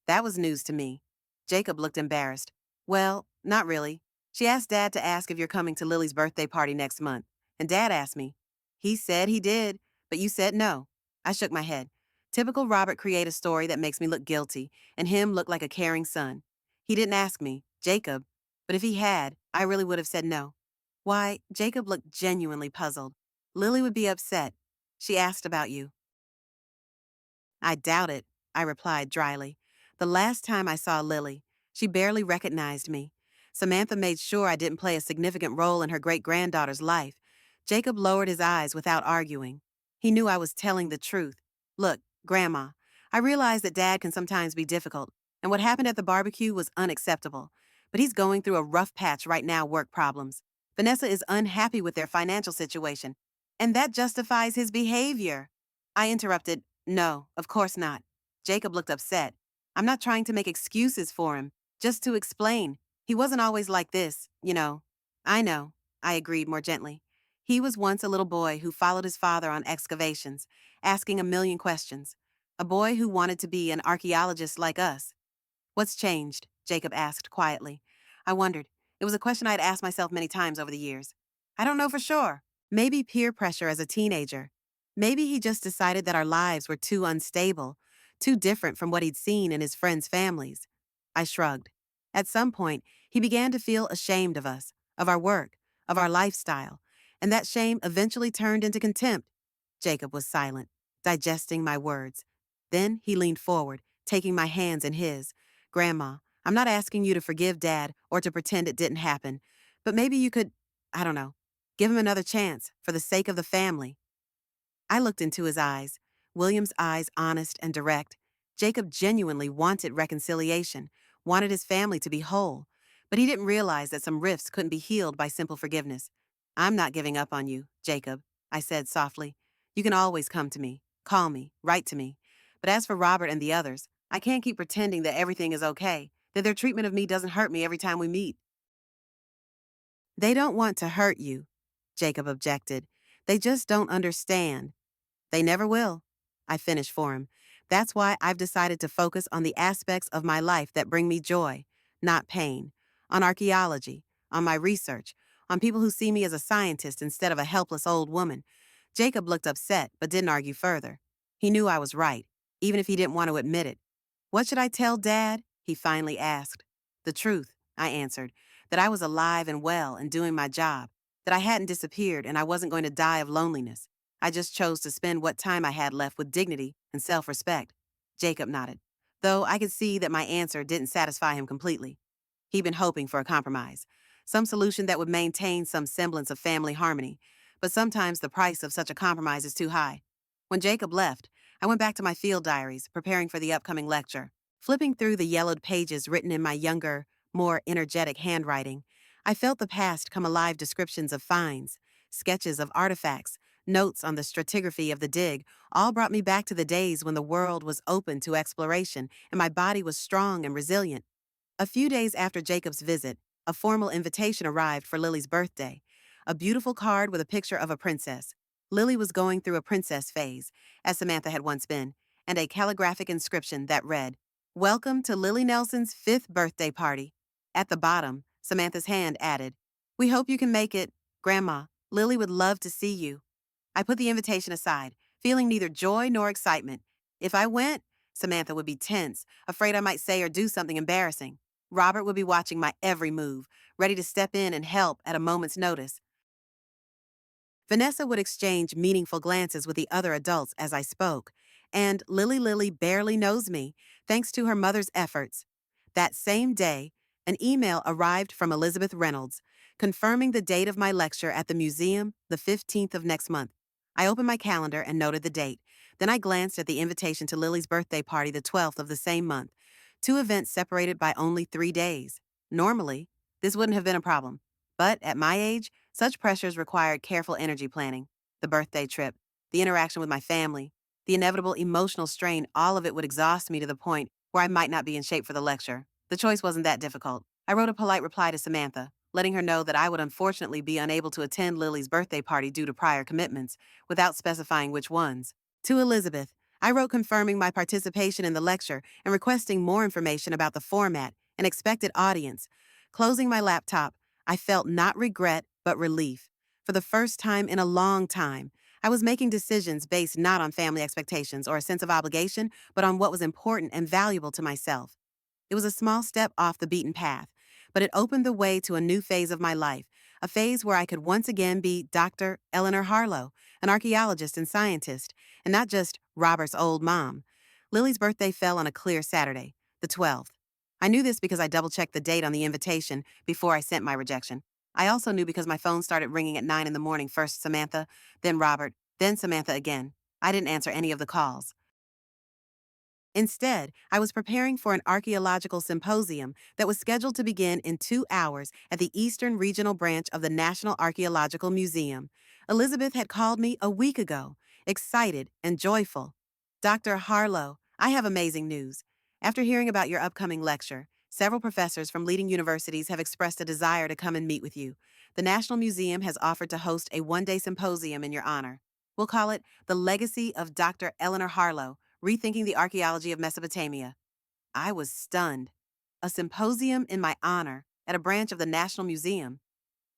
That was news to me. Jacob looked embarrassed. Well, not really. She asked Dad to ask if you're coming to Lily's birthday party next month. And Dad asked me. He said he did, but you said no. I shook my head. Typical Robert create a story that makes me look guilty, and him look like a caring son. He didn't ask me, Jacob, but if he had, I really would have said no. Why, Jacob looked genuinely puzzled. Lily would be upset. She asked about you. I doubt it, I replied dryly. The last time I saw Lily, she barely recognized me. Samantha made sure I didn't play a significant role in her great-granddaughter's life. Jacob lowered his eyes without arguing. He knew I was telling the truth. Look, Grandma, I realize that Dad can sometimes be difficult, and what happened at the barbecue was unacceptable. But he's going through a rough patch right now, work problems. Vanessa is unhappy with their financial situation, and that justifies his behavior. I interrupted, No, of course not. Jacob looked upset. I'm not trying to make excuses for him, just to explain. He wasn't always like this, you know. I know, I agreed more gently. He was once a little boy who followed his father on excavations, asking a million questions. A boy who wanted to be an archaeologist like us. What's changed? Jacob asked quietly. I wondered. It was a question I had asked myself many times over the years. I don't know for sure. Maybe peer pressure as a teenager. Maybe he just decided that our lives were too unstable, too different from what he'd seen in his friends' families. I shrugged. At some point, he began to feel ashamed of us, of our work, of our lifestyle, and that shame eventually turned into contempt. Jacob was silent, digesting my words. Then he leaned forward, taking my hands in his. Grandma, I'm not asking you to forgive Dad or to pretend it didn't happen, but maybe you could, I don't know, give him another chance for the sake of the family. I looked into his eyes, William's eyes honest and direct. Jacob genuinely wanted reconciliation, wanted his family to be whole, but he didn't realize that some rifts couldn't be healed by simple forgiveness. I'm not giving up on you, Jacob, I said softly. You can always come to me, call me, write to me. But as for Robert and the others, I can't keep pretending that everything is okay, that their treatment of me doesn't hurt me every time we meet. They don't want to hurt you, Jacob objected. They just don't understand. They never will. I finished for him. That's why I've decided to focus on the aspects of my life that bring me joy, not pain. On archaeology, on my research, on people who see me as a scientist instead of a helpless old woman. Jacob looked upset, but didn't argue further. He knew I was right, even if he didn't want to admit it. What should I tell Dad? He finally asked. The truth, I answered, that I was alive and well and doing my job, that I hadn't disappeared and I wasn't going to die of loneliness. I just chose to spend what time I had left with dignity and self-respect. Jacob nodded, though I could see that my answer didn't satisfy him completely. He'd been hoping for a compromise, some solution that would maintain some semblance of family harmony, but sometimes the price of such a compromise is too high. When Jacob left, I went back to my field diaries, preparing for the upcoming lecture. Flipping through the yellowed pages written in my younger, more energetic handwriting, I felt the past come alive. Descriptions of finds, sketches of artifacts, notes on the stratigraphy of the dig, all brought me back to the days when the world was open to exploration and my body was strong and resilient. A few days after Jacob's visit, a formal invitation arrived for Lily's birthday. A beautiful card with a picture of a princess. Lily was going through a princess phase, as Samantha had once been, and a calligraphic inscription that read, "Welcome to Lily Nelson's 5th birthday party." At the bottom, Samantha's hand added, "We hope you can make it. Grandma, Lily would love to see you." I put the invitation aside, feeling neither joy nor excitement. If I went, Samantha would be tense, afraid I might say or do something embarrassing. Robert would be watching my every move, ready to step in and help at a moment's notice. Vanessa would exchange meaningful glances with the other adults as I spoke, and Lily barely knows me, thanks to her mother's efforts. That same day, an email arrived from Elizabeth Reynolds, confirming the date of my lecture at the museum, the 15th of next month. I opened my calendar and noted the date. Then I glanced at the invitation to Lily's birthday party, the 12th of the same month. 2 events separated by only 3 days. Normally, this wouldn't have been a problem. But at my age, such pressures required careful energy planning. The birthday trip, the interaction with my family, the inevitable emotional strain, all of it would exhaust me to the point where I might not be in shape for the lecture. The choice wasn't that difficult. I wrote a polite reply to Samantha, letting her know that I would unfortunately be unable to attend Lily's birthday party due to prior commitments, without specifying which ones. To Elizabeth, I wrote confirming my participation in the lecture and requesting more information about the format and expected audience. Closing my laptop, I felt not regret, but relief. For the first time in a long time, I was making decisions based not on family expectations or a sense of obligation, but on what was important and valuable to myself. It was a small step off the beaten path, but it opened the way to a new phase of my life, a phase where I could once again be Dr. Eleanor Harlow, an archaeologist and scientist, and not just Robert's old mom. Lily's birthday fell on a clear Saturday, the 12th. I knew this because I double-checked the date on the invitation before I sent my rejection. I also knew because my phone started ringing at 9 in the morning, first Samantha, then Robert, then Samantha again. I didn't answer any of the calls. Instead, I was preparing for an archaeological symposium that was scheduled to begin in 2 hours at the Eastern Regional Branch of the National Archaeological Museum. Elizabeth had called me a week ago, excited and joyful. "Dr. Harlow, I have amazing news. After hearing about your upcoming lecture, several professors from leading universities have expressed a desire to come and meet with you. The National Museum has offered to host a one-day symposium in your honor. We'll call it The Legacy of Dr. Eleanor Harlow, Rethinking the Archaeology of Mesopotamia." I was stunned. A symposium in my honor at a branch of the National Museum.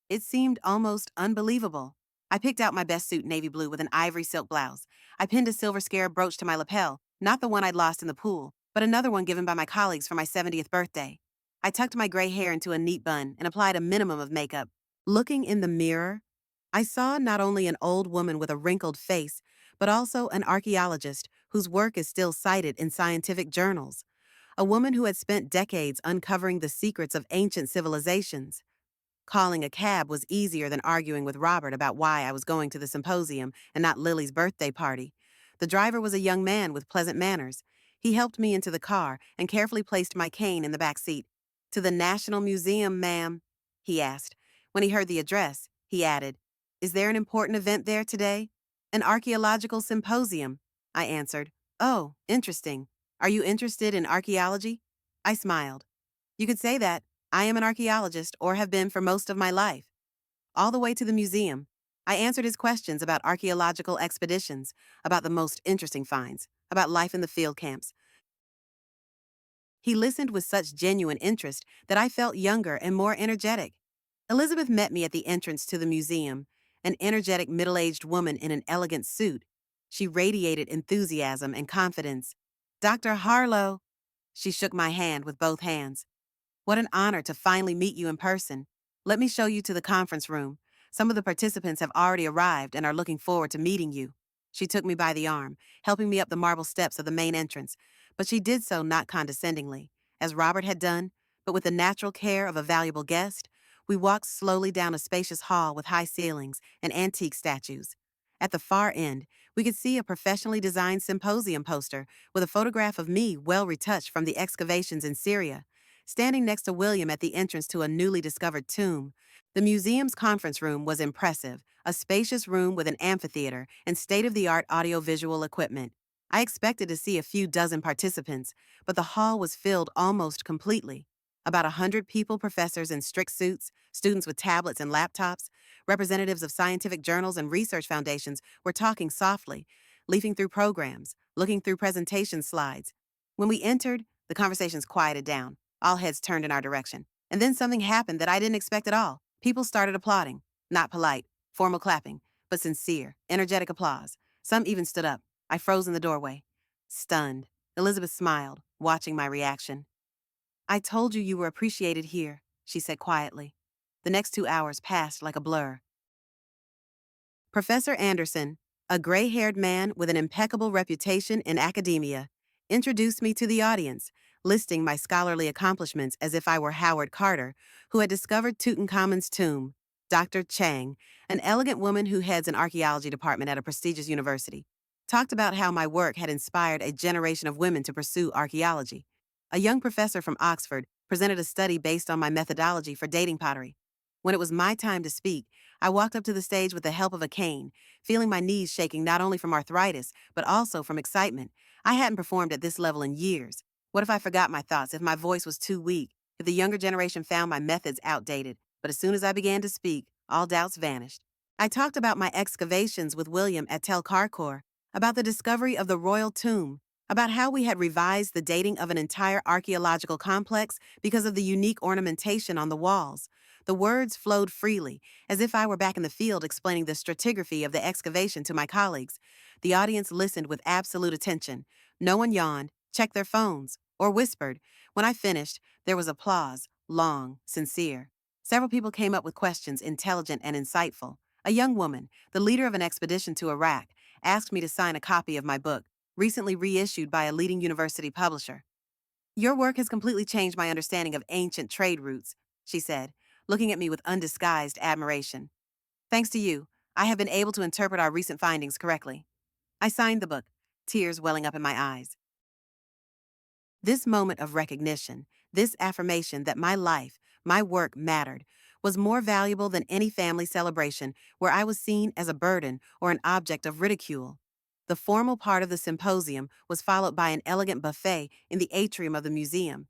It seemed almost unbelievable. I picked out my best suit, navy blue with an ivory silk blouse. I pinned a silver scarab brooch to my lapel, not the one I'd lost in the pool, but another one given by my colleagues for my 70th birthday. I tucked my gray hair into a neat bun and applied a minimum of makeup. Looking in the mirror, I saw not only an old woman with a wrinkled face, but also an archaeologist whose work is still cited in scientific journals. A woman who had spent decades uncovering the secrets of ancient civilizations. Calling a cab was easier than arguing with Robert about why I was going to the symposium and not Lily's birthday party. The driver was a young man with pleasant manners. He helped me into the car and carefully placed my cane in the back seat. "To the National Museum, ma'am?" he asked. When he heard the address, he added, "Is there an important event there today?" "An archaeological symposium," I answered. "Oh, interesting. Are you interested in archaeology?" I smiled. "You could say that. I am an archaeologist, or have been for most of my life." All the way to the museum, I answered his questions about archaeological expeditions, about the most interesting finds, about life in the field camps. He listened with such genuine interest that I felt younger and more energetic. Elizabeth met me at the entrance to the museum, an energetic middle aged woman in an elegant suit. She radiated enthusiasm and confidence. Dr. Harlow. She shook my hand with both hands. What an honor to finally meet you in person. Let me show you to the conference room. Some of the participants have already arrived and are looking forward to meeting you. She took me by the arm, helping me up the marble steps of the main entrance, but she did so not condescendingly, as Robert had done, but with the natural care of a valuable guest. We walked slowly down a spacious hall with high ceilings and antique statues. At the far end, we could see a professionally designed symposium poster with a photograph of me well retouched from the excavations in Syria, standing next to William at the entrance to a newly discovered tomb. The museum's conference room was impressive, a spacious room with an amphitheater and state-of-the-art audiovisual equipment. I expected to see a few dozen participants, but the hall was filled almost completely. About 100 people, professors in strict suits, students with tablets and laptops, representatives of scientific journals and research foundations were talking softly, leafing through programs, looking through presentation slides. When we entered, the conversations quieted down. All heads turned in our direction. And then something happened that I didn't expect at all. People started applauding. Not polite, formal clapping, but sincere, energetic applause. Some even stood up. I froze in the doorway, stunned. Elizabeth smiled, watching my reaction. I told you were appreciated here, she said quietly. The next 2 hours passed like a blur. Professor Anderson, a gray-haired man with an impeccable reputation in academia, introduced me to the audience, listing my scholarly accomplishments as if I were Howard Carter, who had discovered Tutankhamun's tomb. Dr. Chang, an elegant woman who heads an archaeology department at a prestigious university, talked about how my work had inspired a generation of women to pursue archaeology. A young professor from Oxford presented a study based on my methodology for dating pottery. When it was my time to speak, I walked up to the stage with the help of a cane, feeling my knees shaking not only from arthritis, but also from excitement. I hadn't performed at this level in years. What if I forgot my thoughts, if my voice was too weak, if the younger generation found my methods outdated? But as soon as I began to speak, all doubts vanished. I talked about my excavations with William at Tel Karkor, about the discovery of the royal tomb, about how we had revised the dating of an entire archaeological complex because of the unique ornamentation on the walls. The words flowed freely, as if I were back in the field explaining the stratigraphy of the excavation to my colleagues. The audience listened with absolute attention. No one yawned, checked their phones, or whispered. When I finished, there was applause, long, sincere. Several people came up with questions, intelligent and insightful. A young woman, the leader of an expedition to Iraq, asked me to sign a copy of my book, recently reissued by a leading university publisher. Your work has completely changed my understanding of ancient trade routes, she said, looking at me with undisguised admiration. Thanks to you, I have been able to interpret our recent findings correctly. I signed the book, tears welling up in my eyes. This moment of recognition, this affirmation that my life, my work mattered, was more valuable than any family celebration where I was seen as a burden or an object of ridicule. The formal part of the symposium was followed by an elegant buffet in the atrium of the museum.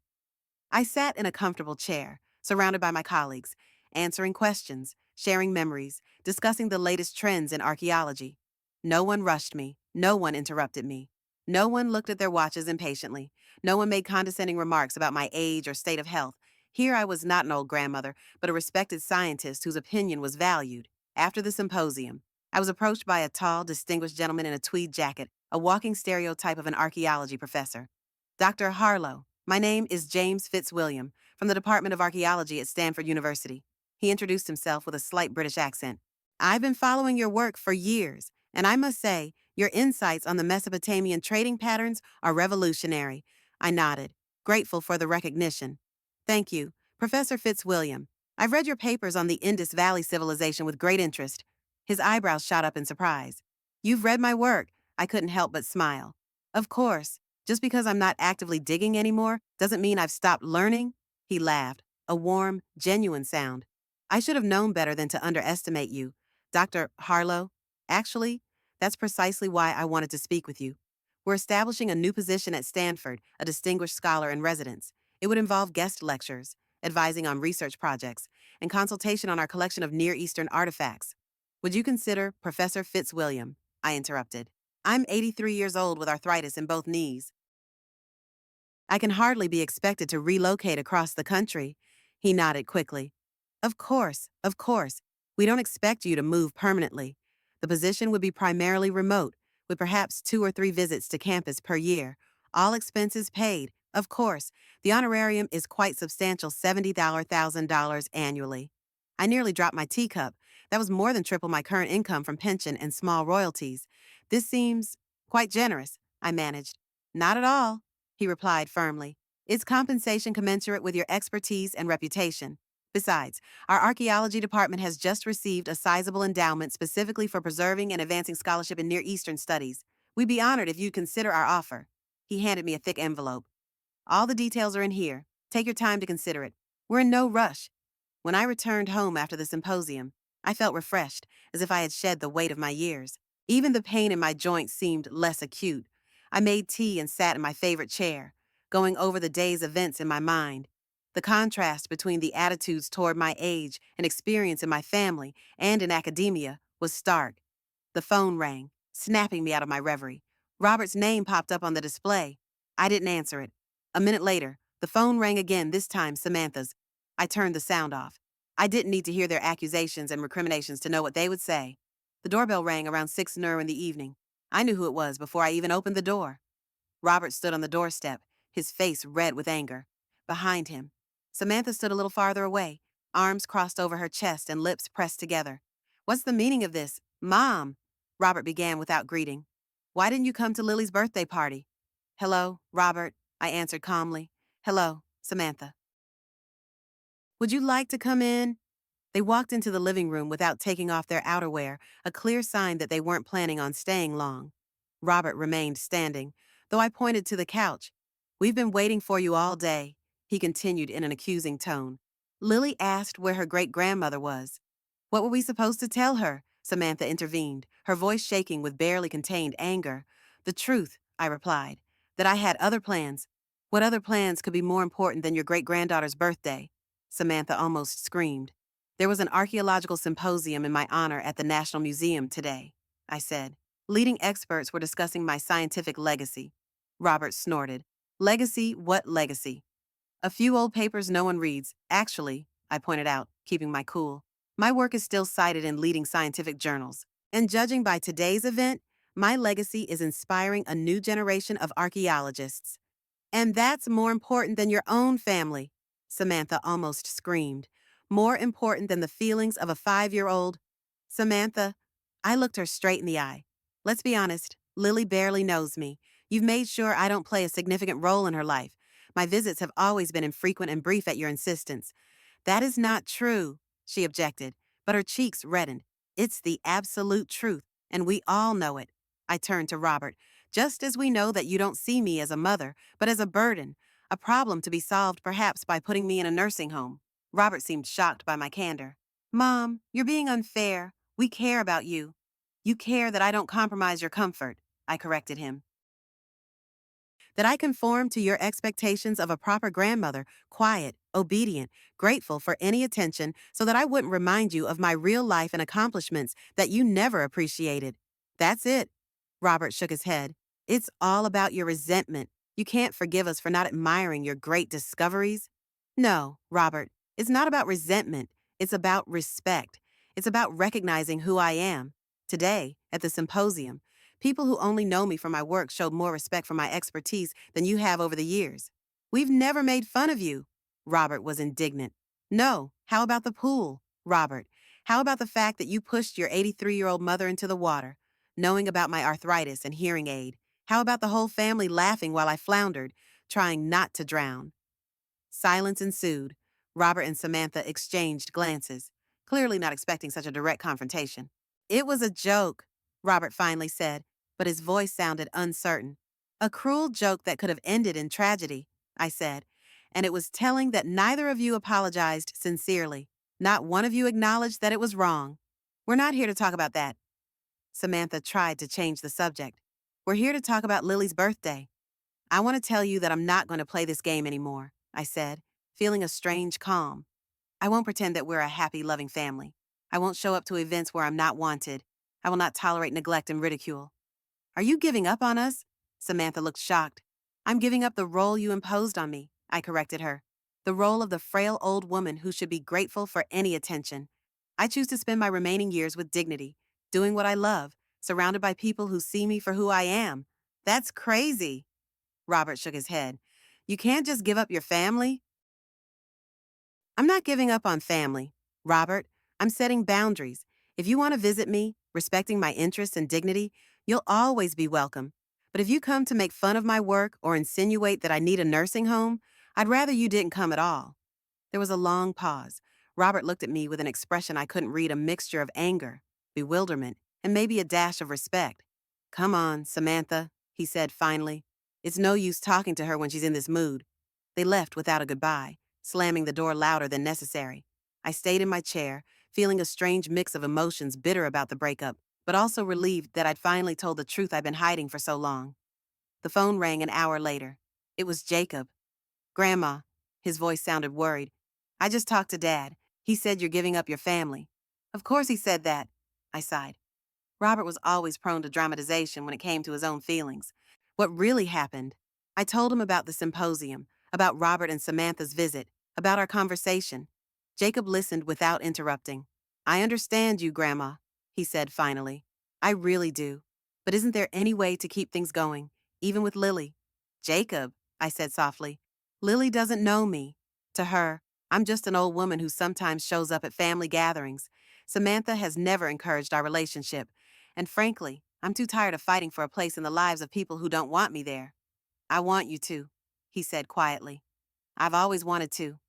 I sat in a comfortable chair, surrounded by my colleagues, answering questions, sharing memories, discussing the latest trends in archaeology. No one rushed me. No one interrupted me. No one looked at their watches impatiently. No one made condescending remarks about my age or state of health. Here I was not an old grandmother, but a respected scientist whose opinion was valued. After the symposium, I was approached by a tall, distinguished gentleman in a tweed jacket, a walking stereotype of an archaeology professor. Dr. Harlow, my name is James Fitzwilliam, from the Department of Archaeology at Stanford University. He introduced himself with a slight British accent. I've been following your work for years, and I must say, your insights on the Mesopotamian trading patterns are revolutionary. I nodded, grateful for the recognition. Thank you, Professor Fitzwilliam. I've read your papers on the Indus Valley civilization with great interest. His eyebrows shot up in surprise. You've read my work. I couldn't help but smile. Of course. Just because I'm not actively digging anymore doesn't mean I've stopped learning. He laughed, a warm, genuine sound. I should have known better than to underestimate you, Dr. Harlow. Actually, that's precisely why I wanted to speak with you. We're establishing a new position at Stanford, a distinguished scholar in residence. It would involve guest lectures, advising on research projects, and consultation on our collection of Near Eastern artifacts. Would you consider Professor Fitzwilliam? I interrupted. I'm 83 years old with arthritis in both knees. I can hardly be expected to relocate across the country. He nodded quickly. Of course, of course. We don't expect you to move permanently. The position would be primarily remote, with perhaps 2 or 3 visits to campus per year. All expenses paid. Of course, the honorarium is quite substantial $70,000 annually. I nearly dropped my teacup. That was more than triple my current income from pension and small royalties. This seems quite generous, I managed. Not at all, he replied firmly. It's compensation commensurate with your expertise and reputation. Besides, our archaeology department has just received a sizable endowment specifically for preserving and advancing scholarship in Near Eastern studies. We'd be honored if you'd consider our offer. He handed me a thick envelope. All the details are in here. Take your time to consider it. We're in no rush. When I returned home after the symposium, I felt refreshed, as if I had shed the weight of my years. Even the pain in my joints seemed less acute. I made tea and sat in my favorite chair, going over the day's events in my mind. The contrast between the attitudes toward my age and experience in my family and in academia was stark. The phone rang, snapping me out of my reverie. Robert's name popped up on the display. I didn't answer it. A minute later, the phone rang again, this time Samantha's. I turned the sound off. I didn't need to hear their accusations and recriminations to know what they would say. The doorbell rang around 6:00 in the evening. I knew who it was before I even opened the door. Robert stood on the doorstep, his face red with anger. Behind him, Samantha stood a little farther away, arms crossed over her chest and lips pressed together. What's the meaning of this? Mom, Robert began without greeting. Why didn't you come to Lily's birthday party? Hello, Robert, I answered calmly. Hello, Samantha. Would you like to come in? They walked into the living room without taking off their outerwear, a clear sign that they weren't planning on staying long. Robert remained standing, though I pointed to the couch. We've been waiting for you all day, he continued in an accusing tone. Lily asked where her great-grandmother was. What were we supposed to tell her? Samantha intervened, her voice shaking with barely contained anger. The truth, I replied, that I had other plans. What other plans could be more important than your great-granddaughter's birthday? Samantha almost screamed. There was an archaeological symposium in my honor at the National Museum today, I said. Leading experts were discussing my scientific legacy. Robert snorted. Legacy? What legacy? A few old papers no one reads. Actually, I pointed out, keeping my cool. My work is still cited in leading scientific journals. And judging by today's event, my legacy is inspiring a new generation of archaeologists. And that's more important than your own family, Samantha almost screamed. More important than the feelings of a 5-year-old? Samantha, I looked her straight in the eye. Let's be honest, Lily barely knows me. You've made sure I don't play a significant role in her life. My visits have always been infrequent and brief at your insistence. That is not true, she objected, but her cheeks reddened. It's the absolute truth, and we all know it. I turned to Robert. Just as we know that you don't see me as a mother, but as a burden, a problem to be solved perhaps by putting me in a nursing home. Robert seemed shocked by my candor. Mom, you're being unfair. We care about you. You care that I don't compromise your comfort, I corrected him. That I conform to your expectations of a proper grandmother, quiet, obedient, grateful for any attention, so that I wouldn't remind you of my real life and accomplishments that you never appreciated. That's it. Robert shook his head. It's all about your resentment. You can't forgive us for not admiring your great discoveries. No, Robert, it's not about resentment. It's about respect. It's about recognizing who I am. Today, at the symposium, people who only know me for my work showed more respect for my expertise than you have over the years. We've never made fun of you. Robert was indignant. No, how about the pool? Robert, how about the fact that you pushed your 83-year-old mother into the water, knowing about my arthritis and hearing aid? How about the whole family laughing while I floundered, trying not to drown? Silence ensued. Robert and Samantha exchanged glances, clearly not expecting such a direct confrontation. It was a joke, Robert finally said, but his voice sounded uncertain. A cruel joke that could have ended in tragedy, I said, and it was telling that neither of you apologized sincerely. Not one of you acknowledged that it was wrong. We're not here to talk about that. Samantha tried to change the subject. We're here to talk about Lily's birthday. I want to tell you that I'm not going to play this game anymore, I said, feeling a strange calm. I won't pretend that we're a happy, loving family. I won't show up to events where I'm not wanted. I will not tolerate neglect and ridicule. Are you giving up on us? Samantha looked shocked. I'm giving up the role you imposed on me, I corrected her. the role of the frail old woman who should be grateful for any attention. I choose to spend my remaining years with dignity, doing what I love, surrounded by people who see me for who I am. That's crazy. Robert shook his head. You can't just give up your family. I'm not giving up on family, Robert. I'm setting boundaries. If you want to visit me, respecting my interests and dignity, you'll always be welcome. But if you come to make fun of my work or insinuate that I need a nursing home, I'd rather you didn't come at all. There was a long pause. Robert looked at me with an expression I couldn't read, a mixture of anger, bewilderment, and maybe a dash of respect. Come on, Samantha, he said finally. It's no use talking to her when she's in this mood. They left without a goodbye, slamming the door louder than necessary. I stayed in my chair, feeling a strange mix of emotions, bitter about the breakup, but also relieved that I'd finally told the truth I'd been hiding for so long. The phone rang an hour later. It was Jacob. Grandma. His voice sounded worried. I just talked to Dad. He said you're giving up your family. Of course he said that. I sighed. Robert was always prone to dramatization when it came to his own feelings. What really happened? I told him about the symposium, about Robert and Samantha's visit, about our conversation. Jacob listened without interrupting. I understand you, Grandma, he said finally. I really do. But isn't there any way to keep things going, even with Lily? Jacob, I said softly. Lily doesn't know me. To her, I'm just an old woman who sometimes shows up at family gatherings. Samantha has never encouraged our relationship. And frankly, I'm too tired of fighting for a place in the lives of people who don't want me there. I want you to, he said quietly. I've always wanted to.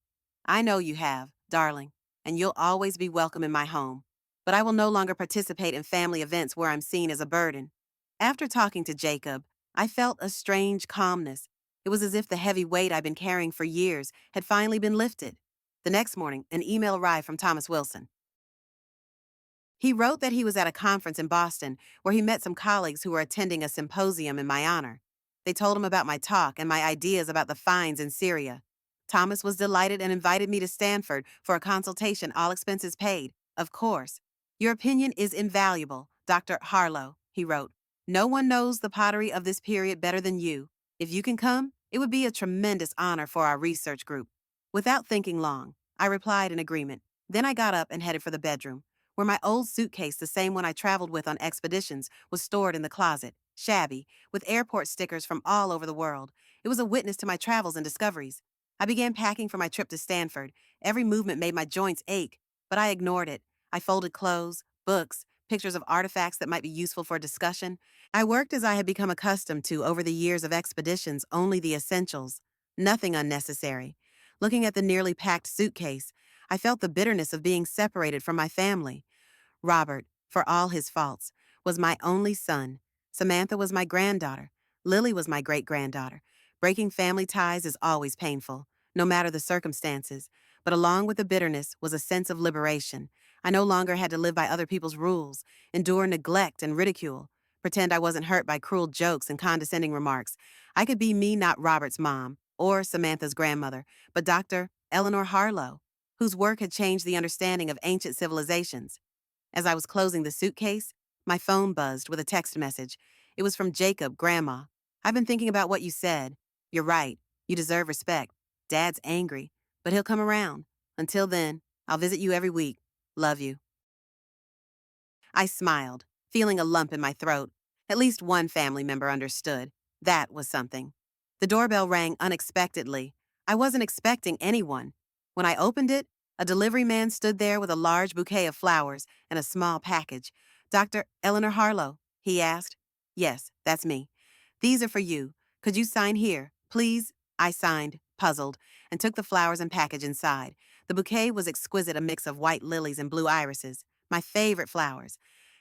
I know you have, darling, and you'll always be welcome in my home. But I will no longer participate in family events where I'm seen as a burden. After talking to Jacob, I felt a strange calmness. It was as if the heavy weight I'd been carrying for years had finally been lifted. The next morning, an email arrived from Thomas Wilson. He wrote that he was at a conference in Boston where he met some colleagues who were attending a symposium in my honor. They told him about my talk and my ideas about the fines in Syria. Thomas was delighted and invited me to Stanford for a consultation, all expenses paid, of course. Your opinion is invaluable, Dr. Harlow, he wrote. No one knows the pottery of this period better than you. If you can come, it would be a tremendous honor for our research group. Without thinking long, I replied in agreement. Then I got up and headed for the bedroom, where my old suitcase, the same one I traveled with on expeditions, was stored in the closet, shabby, with airport stickers from all over the world. It was a witness to my travels and discoveries. I began packing for my trip to Stanford. Every movement made my joints ache, but I ignored it. I folded clothes, books, pictures of artifacts that might be useful for discussion. I worked as I had become accustomed to over the years of expeditions, only the essentials, nothing unnecessary. Looking at the nearly packed suitcase, I felt the bitterness of being separated from my family. Robert, for all his faults, was my only son. Samantha was my granddaughter. Lily was my great-granddaughter. Breaking family ties is always painful, no matter the circumstances, but along with the bitterness was a sense of liberation. I no longer had to live by other people's rules, endure neglect and ridicule, pretend I wasn't hurt by cruel jokes and condescending remarks. I could be me, not Robert's mom or Samantha's grandmother, but Dr. Eleanor Harlow, whose work had changed the understanding of ancient civilizations. As I was closing the suitcase, my phone buzzed with a text message. It was from Jacob, Grandma. I've been thinking about what you said. You're right. You deserve respect. Dad's angry, but he'll come around. Until then, I'll visit you every week. Love you. I smiled, feeling a lump in my throat. At least one family member understood. That was something. The doorbell rang unexpectedly. I wasn't expecting anyone. When I opened it, a delivery man stood there with a large bouquet of flowers and a small package. Dr. Eleanor Harlow, he asked. Yes, that's me. These are for you. Could you sign here, please? I signed, puzzled, and took the flowers and package inside. The bouquet was exquisite, a mix of white lilies and blue irises, my favorite flowers.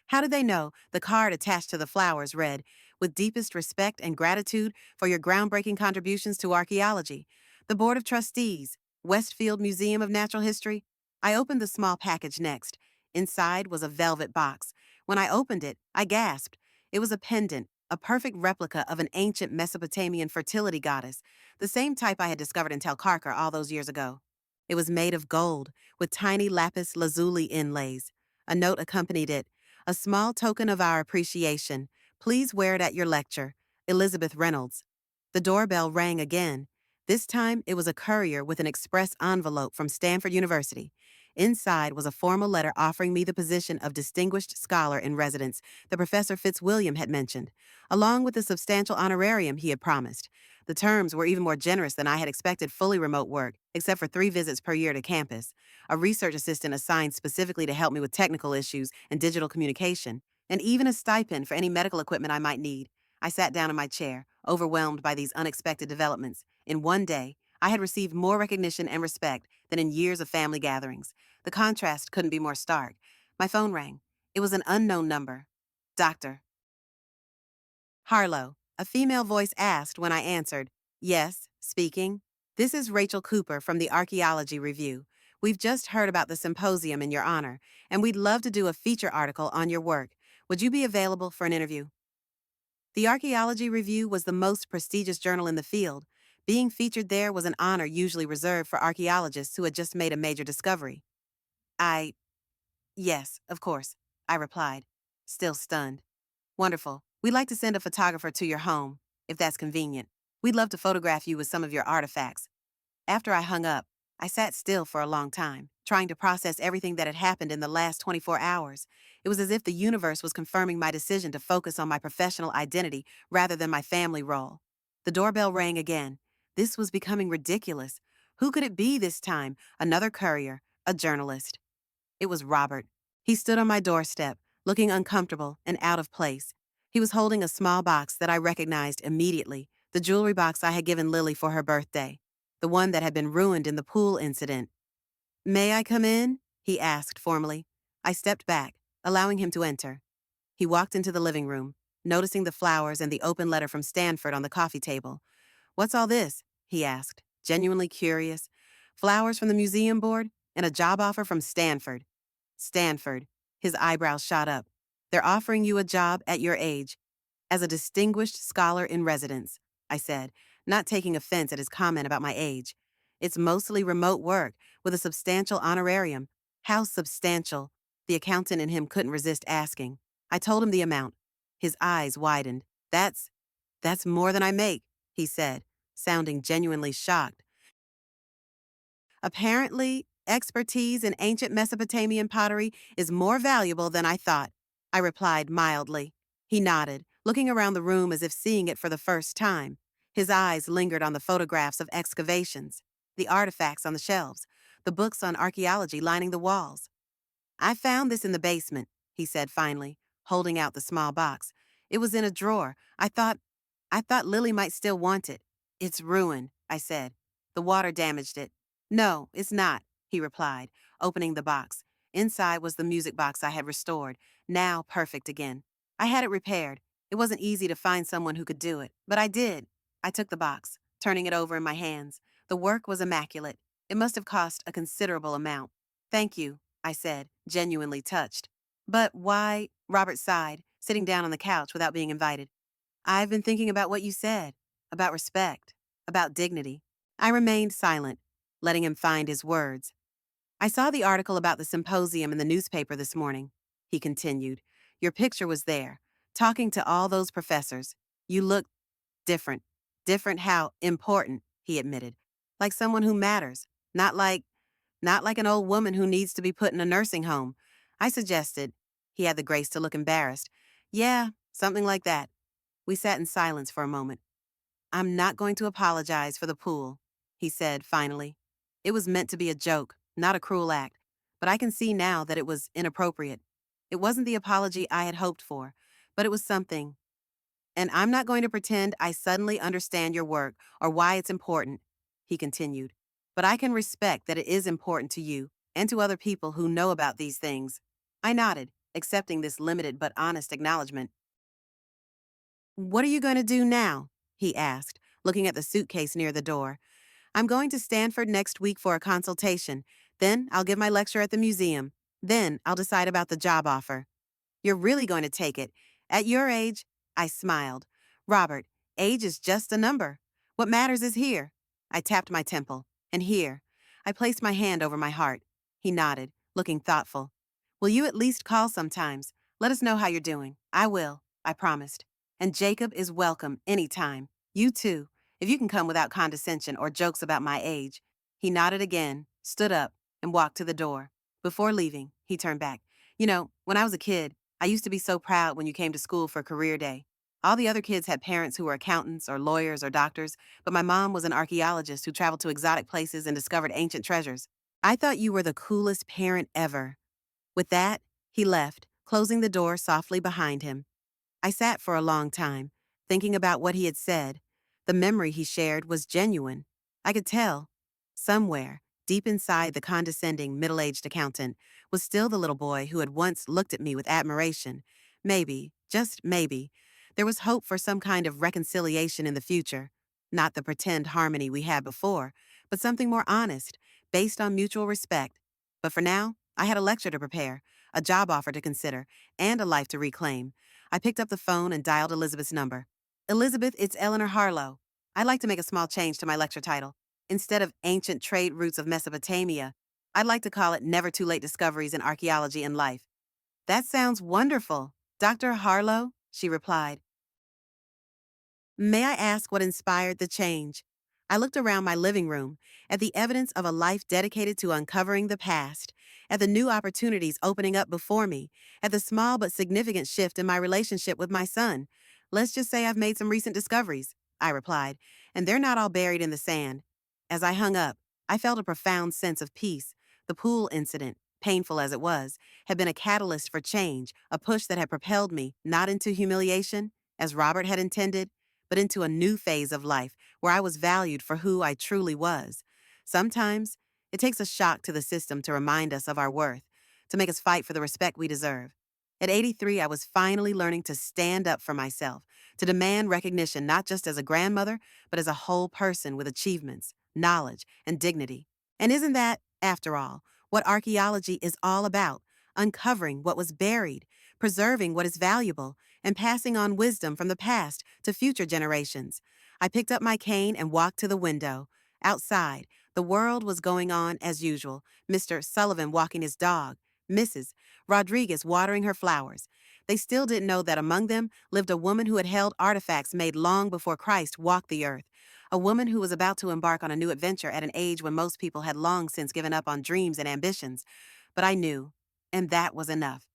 How did they know? The card attached to the flowers read, with deepest respect and gratitude for your groundbreaking contributions to archaeology. The Board of Trustees, Westfield Museum of Natural History. I opened the small package next. Inside was a velvet box. When I opened it, I gasped. It was a pendant, a perfect replica of an ancient Mesopotamian fertility goddess, the same type I had discovered in Telkarkar all those years ago. It was made of gold, with tiny lapis lazuli inlays. A note accompanied it. A small token of our appreciation. Please wear it at your lecture. Elizabeth Reynolds. The doorbell rang again. This time, it was a courier with an express envelope from Stanford University. Inside was a formal letter offering me the position of Distinguished Scholar in Residence that Professor Fitzwilliam had mentioned, along with the substantial honorarium he had promised. The terms were even more generous than I had expected fully remote work, except for 3 visits per year to campus, a research assistant assigned specifically to help me with technical issues and digital communication, and even a stipend for any medical equipment I might need. I sat down in my chair, overwhelmed by these unexpected developments. In one day, I had received more recognition and respect than in years of family gatherings. The contrast couldn't be more stark. My phone rang. It was an unknown number. Dr. Harlow, a female voice asked when I answered. Yes, speaking. This is Rachel Cooper from the Archaeology Review. We've just heard about the symposium in your honor, and we'd love to do a feature article on your work. Would you be available for an interview? The Archaeology Review was the most prestigious journal in the field. Being featured there was an honor usually reserved for archaeologists who had just made a major discovery. I, yes, of course, I replied, still stunned. Wonderful. We'd like to send a photographer to your home, if that's convenient. We'd love to photograph you with some of your artifacts. After I hung up, I sat still for a long time, trying to process everything that had happened in the last 24 hours. It was as if the universe was confirming my decision to focus on my professional identity rather than my family role. The doorbell rang again. This was becoming ridiculous. Who could it be this time? Another courier, a journalist. It was Robert. He stood on my doorstep, looking uncomfortable and out of place. He was holding a small box that I recognized immediately, the jewelry box I had given Lily for her birthday, the one that had been ruined in the pool incident. May I come in? He asked formally. I stepped back, allowing him to enter. He walked into the living room, noticing the flowers and the open letter from Stanford on the coffee table. What's all this? He asked, genuinely curious. Flowers from the museum board and a job offer from Stanford. Stanford. His eyebrows shot up. They're offering you a job at your age, as a distinguished scholar in residence, I said, not taking offense at his comment about my age. It's mostly remote work, with a substantial honorarium. How substantial? The accountant in him couldn't resist asking. I told him the amount. His eyes widened. That's more than I make, he said, sounding genuinely shocked. Apparently, expertise in ancient Mesopotamian pottery is more valuable than I thought, I replied mildly. He nodded, looking around the room as if seeing it for the first time. His eyes lingered on the photographs of excavations, the artifacts on the shelves, the books on archaeology lining the walls. I found this in the basement, he said finally, holding out the small box. It was in a drawer. I thought Lily might still want it. It's ruined, I said. The water damaged it. No, it's not, he replied, opening the box. Inside was the music box I had restored, now perfect again. I had it repaired. It wasn't easy to find someone who could do it, but I did. I took the box, turning it over in my hands. The work was immaculate. It must have cost a considerable amount. Thank you, I said, genuinely touched. But why? Robert sighed, sitting down on the couch without being invited. I've been thinking about what you said, about respect, about dignity. I remained silent, letting him find his words. I saw the article about the symposium in the newspaper this morning, he continued. Your picture was there, talking to all those professors. You looked different. Different how important, he admitted. Like someone who matters, not like an old woman who needs to be put in a nursing home. I suggested. He had the grace to look embarrassed. Yeah, something like that. We sat in silence for a moment. I'm not going to apologize for the pool, he said finally. It was meant to be a joke, not a cruel act, but I can see now that it was inappropriate. It wasn't the apology I had hoped for, but it was something. And I'm not going to pretend I suddenly understand your work or why it's important, he continued. But I can respect that it is important to you and to other people who know about these things. I nodded, accepting this limited but honest acknowledgement. What are you going to do now? He asked, looking at the suitcase near the door. I'm going to Stanford next week for a consultation. Then I'll give my lecture at the museum. Then I'll decide about the job offer. You're really going to take it. At your age, I smiled. Robert, age is just a number. What matters is here. I tapped my temple. And here. I placed my hand over my heart. He nodded, looking thoughtful. Will you at least call sometimes? Let us know how you're doing. I will, I promised. And Jacob is welcome anytime. You too. if you can come without condescension or jokes about my age. He nodded again, stood up, and walked to the door. Before leaving, he turned back. When I was a kid, I used to be so proud when you came to school for career day. All the other kids had parents who were accountants or lawyers or doctors, but my mom was an archaeologist who traveled to exotic places and discovered ancient treasures. I thought you were the coolest parent ever. With that, he left, closing the door softly behind him. I sat for a long time, thinking about what he had said. The memory he shared was genuine. I could tell. Somewhere, deep inside the condescending, middle-aged accountant, was still the little boy who had once looked at me with admiration. Maybe, just maybe, there was hope for some kind of reconciliation in the future. Not the pretend harmony we had before, but something more honest, based on mutual respect. But for now, I had a lecture to prepare, a job offer to consider, and a life to reclaim. I picked up the phone and dialed Elizabeth's number. Elizabeth, it's Eleanor Harlow. I'd like to make a small change to my lecture title. Instead of Ancient Trade Routes of Mesopotamia, I'd like to call it Never Too Late Discoveries in Archaeology and Life. That sounds wonderful, Dr. Harlow, she replied. May I ask what inspired the change? I looked around my living room at the evidence of a life dedicated to uncovering the past, at the new opportunities opening up before me, at the small but significant shift in my relationship with my son. Let's just say I've made some recent discoveries, I replied, and they're not all buried in the sand. As I hung up, I felt a profound sense of peace. The pool incident, painful as it was, had been a catalyst for change, a push that had propelled me not into humiliation, as Robert had intended, but into a new phase of life where I was valued for who I truly was. Sometimes, it takes a shock to the system to remind us of our worth, to make us fight for the respect we deserve. At 83, I was finally learning to stand up for myself, to demand recognition not just as a grandmother, but as a whole person with achievements, knowledge, and dignity. And isn't that, after all, what archaeology is all about? Uncovering what was buried, preserving what is valuable, and passing on wisdom from the past to future generations. I picked up my cane and walked to the window. Outside, the world was going on as usual. Mr. Sullivan walking his dog, Mrs. Rodriguez watering her flowers. They still didn't know that among them lived a woman who had held artifacts made long before Christ walked the earth. A woman who was about to embark on a new adventure at an age when most people had long since given up on dreams and ambitions. But I knew, and that was enough.